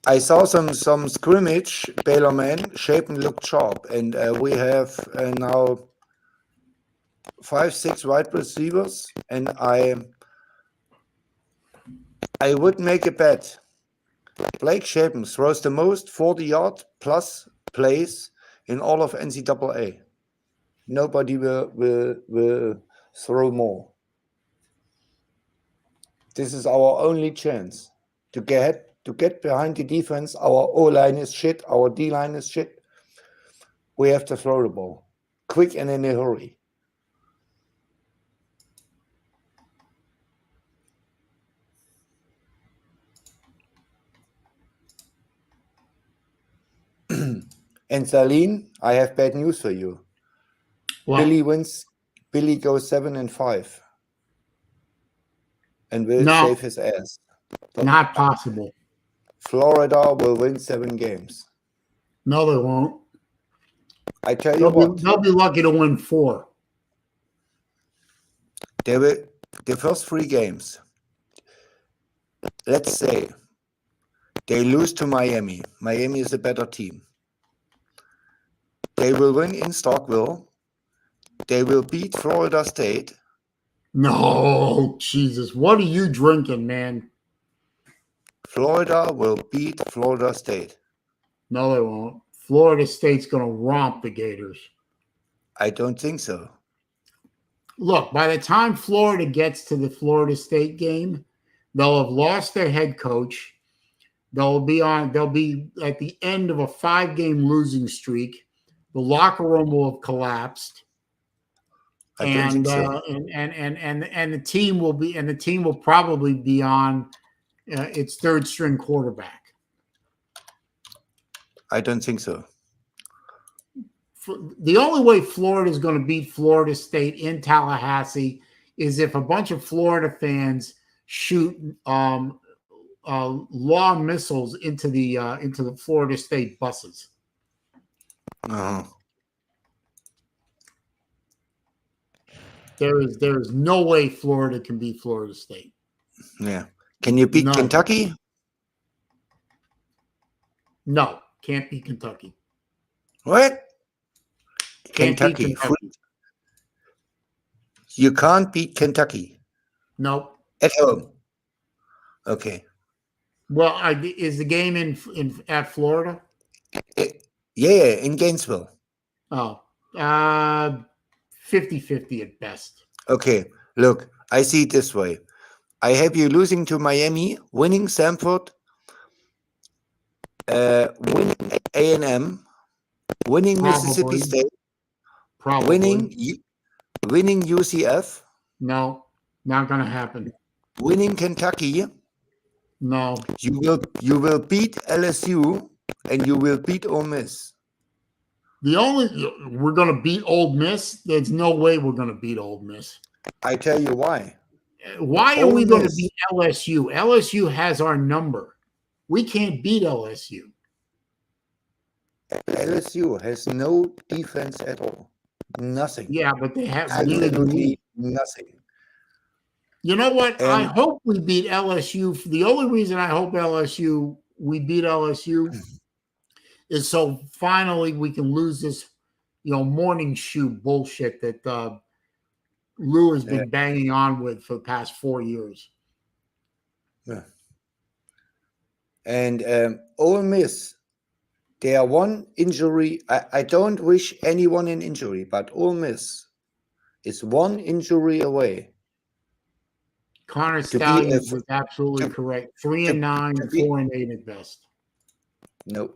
I saw some scrimmage, Baylor man. Shapen looked sharp, and we have now 5-6 wide receivers, and I would make a bet. Blake Shapen throws the most 40-yard plus plays in all of NCAA. Nobody will throw more. This is our only chance to get behind the defense. Our O-line is shit. Our D-line is shit. We have to throw the ball quick and in a hurry. And Saleen, I have bad news for you. Well, Billy goes 7-5 and will No. save his ass. not possible. Florida will win 7 games. No, they won't. I tell you what, They'll be lucky to win 4. they will the first 3 games. Let's say they lose to Miami. Miami is a better team. They will win in Starkville. They will beat Florida State. No, Jesus. What are you drinking, man? Florida will beat Florida State. No, they won't. Florida State's going to romp the Gators. I don't think so. Look, by the time Florida gets to the Florida State game, they'll have lost their head coach. They'll be at the end of a 5-game losing streak. The locker room will have collapsed. I don't think so. And the team will probably be on its 3rd string quarterback. I don't think so. The only way Florida is going to beat Florida State in Tallahassee is if a bunch of Florida fans shoot law missiles into the Florida State buses. Uh-huh. There is no way Florida can beat Florida State. Yeah. Can you beat No. Kentucky? No, can't beat Kentucky. What? Can't beat Kentucky. Kentucky. You can't beat Kentucky Nope. at home. Okay. Well, is the game at Florida? Yeah, in Gainesville. Oh, 50-50 at best. Okay. Look, I see it this way. I have you losing to Miami, winning Samford, winning A&M, winning Mississippi Probably. State, Probably. winning UCF, No, not going to happen. winning Kentucky. No. You will beat LSU and you will beat Ole Miss. We're going to beat Ole Miss. There's no way we're going to beat Ole Miss. I tell you why. Why are Ole we going to Miss. beat LSU? LSU has our number. We can't beat LSU. LSU has no defense at all. Nothing. Yeah, but they have neither do we. Absolutely nothing. You know what? I And- hope we beat LSU. The only reason I hope we beat LSU is so finally we can lose this, morning shoe bullshit that Lou has been banging on with for the past 4 years. Yeah. And Ole Miss, they are one injury. I don't wish anyone an injury, but Ole Miss is one injury away. Connor To be Stallions is absolutely to- correct. 3-9, to be- 4-8 at best. No.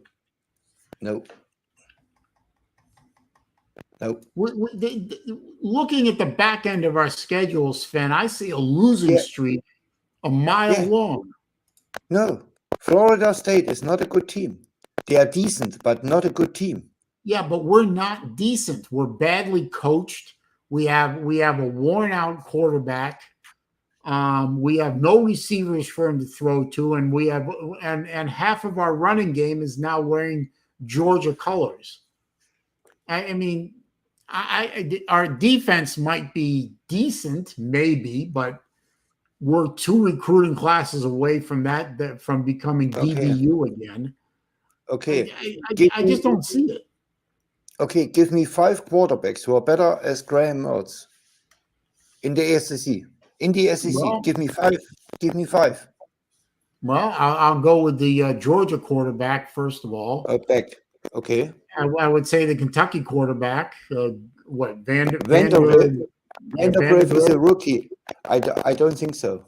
Looking at the back end of our schedule, Sven, I see a losing streak a mile long. No. Florida State is not a good team. They are decent, but not a good team. Yeah, but we're not decent. We're badly coached. We have a worn out quarterback. We have no receivers for him to throw to, and we have and half of our running game is now wearing Georgia colors. I mean, our defense might be decent, maybe, but we're 2 recruiting classes away from that from becoming DBU again. Okay. I just don't see it. Okay, give me 5 quarterbacks who are better as Graham Mertz in the SEC. In the SEC, Well, give me 5. Give me 5. Well, I'll go with the Georgia quarterback first of all. Back. Okay. I would say the Kentucky quarterback. Vanderbilt is a rookie. I don't think so.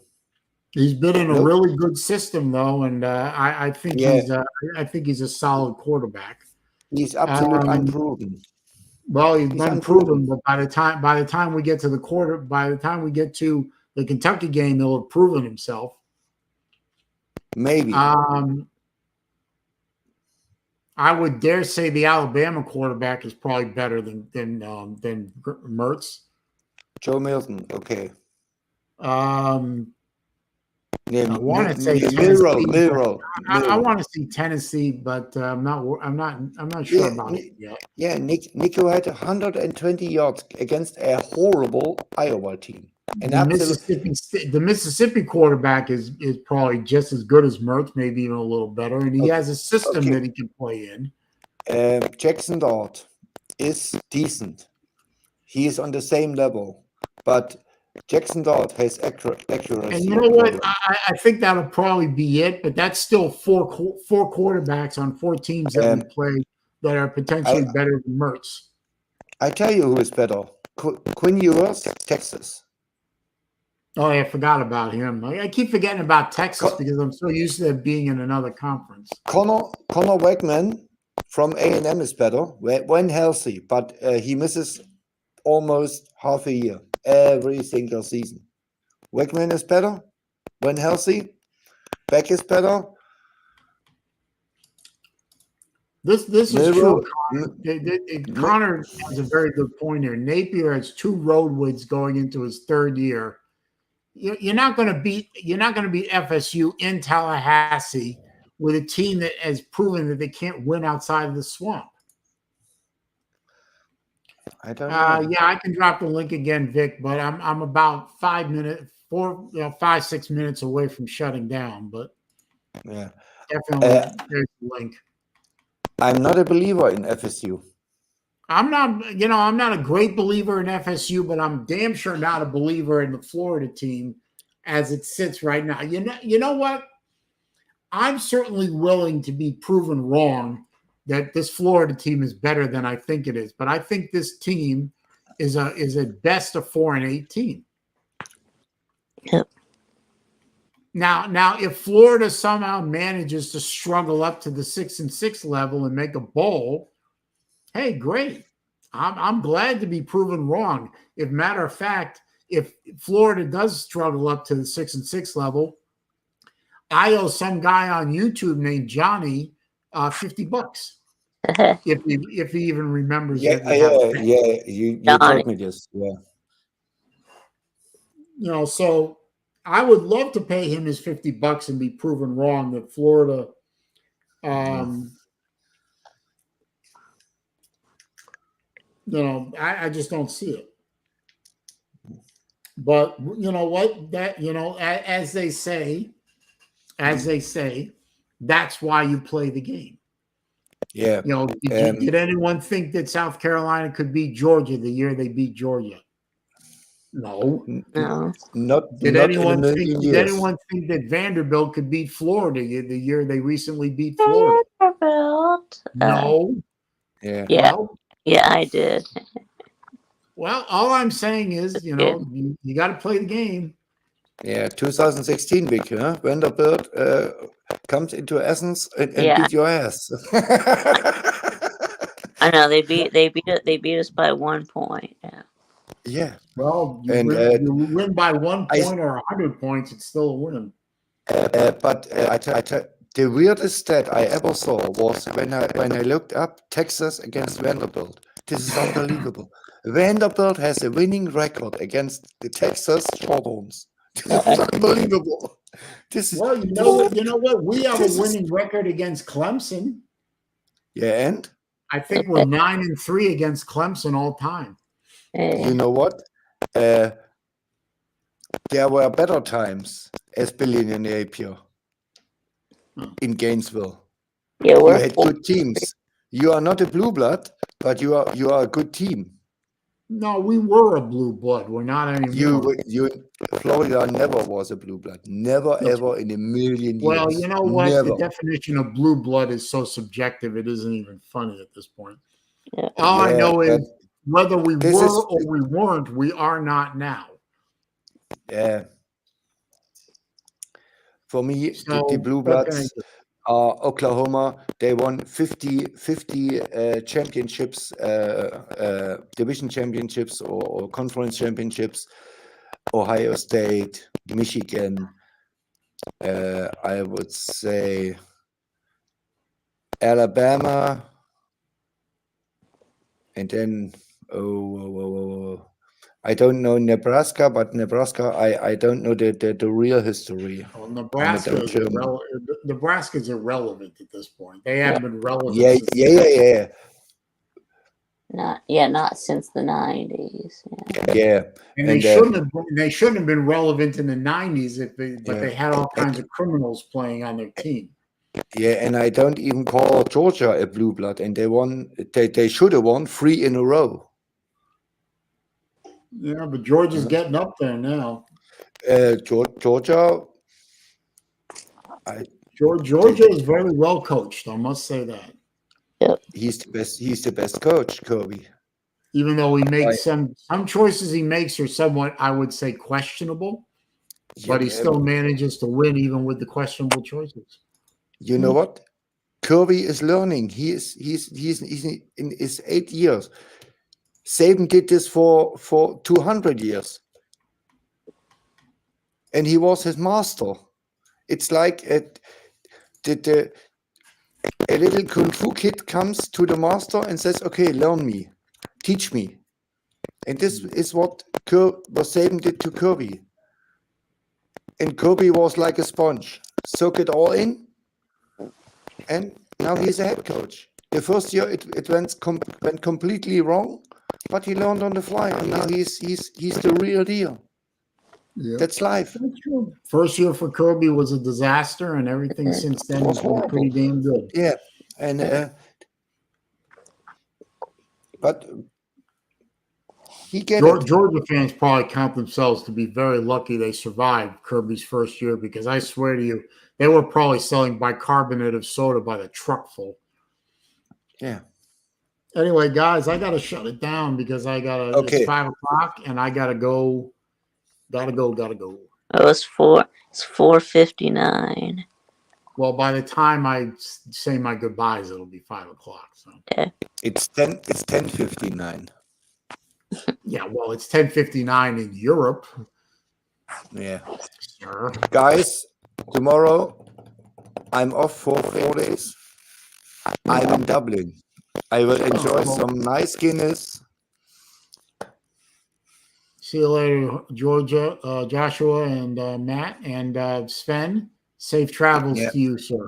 He's been in a really good system though, and I think he's a solid quarterback. He's absolutely unproven. Well, he's unproven, but by the time we get to the Kentucky game, he'll have proven himself. Maybe. I would dare say the Alabama quarterback is probably better than Mertz. Joe Milton, okay. I want to say Milrow. I want to see Tennessee, but I'm not sure about it yet. Yeah, Nico had 120 yards against a horrible Iowa team. And the Mississippi quarterback is probably just as good as Mertz, maybe even a little better, and he has a system that he can play in. Jackson Dart is decent. He is on the same level, but Jackson Dart has accuracy. And you know what? I think that'll probably be it, but that's still four quarterbacks on 4 teams that we play that are potentially better than Mertz. I tell you who is better. Quinn Ewers, Texas. Oh, I forgot about him. I keep forgetting about Texas because I'm so used to being in another conference. Connor Wegman from A&M is better when healthy, but he misses almost half a year every single season. Wegman is better when healthy. Beck is better. This is true. Connor has a very good point here. Napier has 2 road wins going into his 3rd year. You're not going to beat FSU in Tallahassee with a team that has proven that they can't win outside of the swamp. I don't know. Yeah, I can drop the link again, Vic, but I'm about 5 minutes, 6 minutes away from shutting down. But yeah, definitely there's the link. I'm not a believer in FSU. I'm not a great believer in FSU, but I'm damn sure not a believer in the Florida team as it sits right now. You know what? I'm certainly willing to be proven wrong that this Florida team is better than I think it is, but I think this team is a best of 4-8 team. Yep. Now, if Florida somehow manages to struggle up to the 6-6 level and make a bowl, hey, great. I'm glad to be proven wrong. If matter of fact, if Florida does struggle up to the 6-6 level, I owe some guy on YouTube named Johnny $50 if he even remembers. You told me this. Yeah. So I would love to pay him his $50 and be proven wrong that Florida. I just don't see it. But you know what? That as they say, that's why you play the game. Yeah. You know, did anyone think that South Carolina could beat Georgia the year they beat Georgia? No. No. Not Did in a anyone think? million Did years. anyone think that Vanderbilt could beat Florida the year they recently beat Florida? Vanderbilt. No. Yeah. Yeah. Well, Yeah, I did. all I'm saying is, you know, you got to play the game. Yeah. 2016 week, huh? Vanderbilt comes into Athens and Yeah. beat your ass. I know they beat us by 1 point. Yeah. Yeah. Well, you And win by 1 point or 100 points, it's still a win. but the weirdest stat I ever saw was when I looked up Texas against Vanderbilt. This is unbelievable. Vanderbilt has a winning record against the Texas Shorthorns. This is unbelievable. This is Well, you know what? We have a winning record against Clemson. yeah, and I think we're 9-3 against Clemson all time. you know what? There were better times as Billy Napier in Gainesville. Yeah, You we're had good teams. You are not a blue blood, but you are a good team. No, we were a blue blood. We're not anymore. Florida never was a blue blood. Never ever in a million years. Well, you know what? Never. The definition of blue blood is so subjective; it isn't even funny at this point. Yeah. All I know Yeah, is whether we this were is- or we weren't, we are not now. Yeah. For me, So, the blue what can I bloods do? are Oklahoma. They won 50 championships, division championships or conference championships. Ohio State, Michigan, I would say Alabama, and then I don't know Nebraska, but Nebraska, I don't know the real history. Well, Nebraska's irrelevant at this point. They haven't been relevant. Yeah, since yeah. Not since the 90s. Yeah. Yeah, And they shouldn't have been relevant in the 90s but they had all kinds of criminals playing on their team. yeah, and I don't even call Georgia a blue blood, and they should have won 3 in a row. Yeah, but Georgia's getting up there now. Georgia, Georgia is very well coached. I must say that. he's the best coach, Kirby. Even though he makes some choices he makes are somewhat, I would say, questionable, but he still manages to win even with the questionable choices. You know what? Kirby is learning. He's in his 8 years. Saban did this for 200 years, and he was his master. It's like a little kung fu kid comes to the master and says, "Okay, learn me, teach me." And this is what Saban did to Kirby. And Kirby was like a sponge, soak it all in, and now he's a head coach. The first year it went completely wrong, but he learned on the fly, and now he's the real deal. Yeah. That's life. That's true. First year for Kirby was a disaster, and everything since then has been pretty damn good. Yeah, and but he Georgia fans probably count themselves to be very lucky they survived Kirby's first year, because I swear to you, they were probably selling bicarbonate of soda by the truckful. Yeah. Anyway, guys, I gotta shut it down because it's 5 o'clock and I gotta go. Gotta go. Oh, it's 4:59. Well, by the time I say my goodbyes, it'll be 5 o'clock. So it's 10:59. Yeah, well, it's 10:59 in Europe. Yeah. Sure. Guys, tomorrow I'm off for 4 days. I'm in Dublin. I will enjoy some nice Guinness. See you later, Joshua, and Matt, and Sven. Safe travels to you, sir.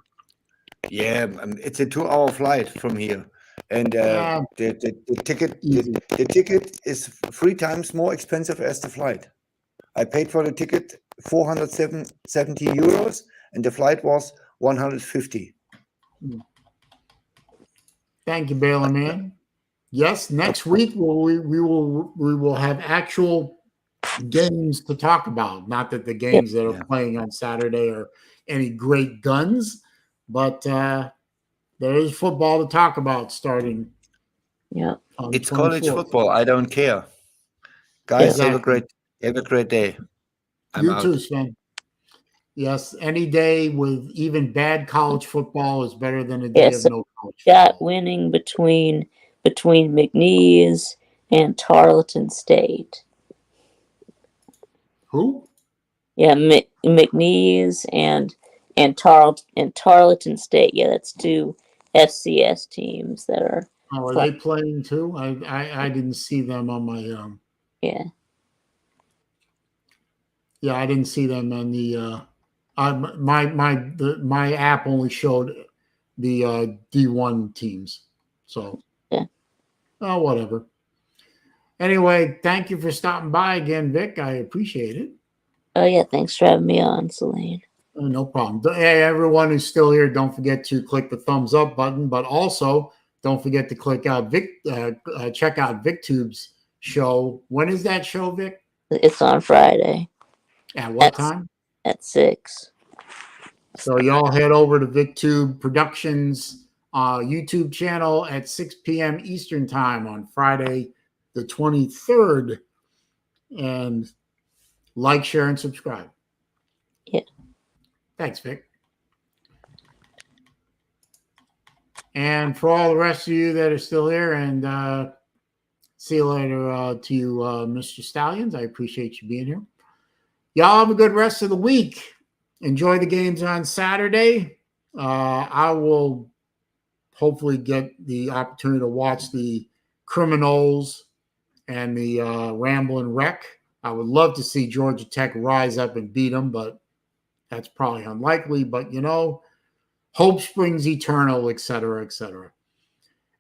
Yeah, it's a 2-hour flight from here, and the ticket is 3 times more expensive as the flight. I paid for the ticket 470 euros, and the flight was 150. Thank you, Baylor Man. Yes, next week we will have actual games to talk about. Not that the games that are playing on Saturday are any great guns, but there is football to talk about starting. Yeah. It's college football. I don't care. Guys, Exactly. have a great day. I'm You out. too, Sven. Yes, any day with even bad college football is better than a day of no college Got football. winning between McNeese and Tarleton State. Who? Yeah, McNeese and Tarleton State. Yeah, that's two FCS teams that are. Oh, are they playing too? I didn't see them on my Yeah. Yeah, I didn't see them on the my app only showed the D1 teams. So Yeah. Oh, whatever. Anyway, thank you for stopping by again, Vic. I appreciate it. Oh yeah, thanks for having me on, Saleen. No problem. Hey, everyone who's still here, don't forget to click the thumbs up button, but also don't forget to check out VicTube's show. When is that show, Vic? It's on Friday. At what time? At 6. So y'all head over to VicTube Productions YouTube channel at 6 p.m. Eastern time on Friday, the 23rd, and like, share, and subscribe. Yeah. Thanks, Vic. And for all the rest of you that are still here, and see you later to you, Mr. Stallions. I appreciate you being here. Y'all have a good rest of the week. Enjoy the games on Saturday. I will hopefully get the opportunity to watch the Criminals and the Ramblin' Wreck. I would love to see Georgia Tech rise up and beat them, but that's probably unlikely. But, you know, hope springs eternal, et cetera, et cetera.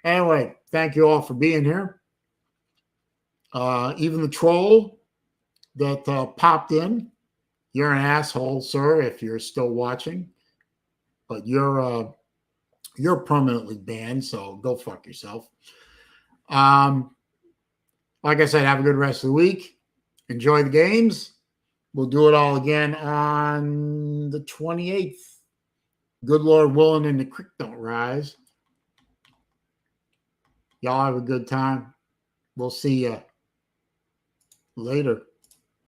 Anyway, thank you all for being here. Even the troll that popped in, you're an asshole, sir, if you're still watching. But you're permanently banned, so go fuck yourself. Like I said, have a good rest of the week. Enjoy the games. We'll do it all again on the 28th. Good Lord willing and the creek don't rise. Y'all have a good time. We'll see you later.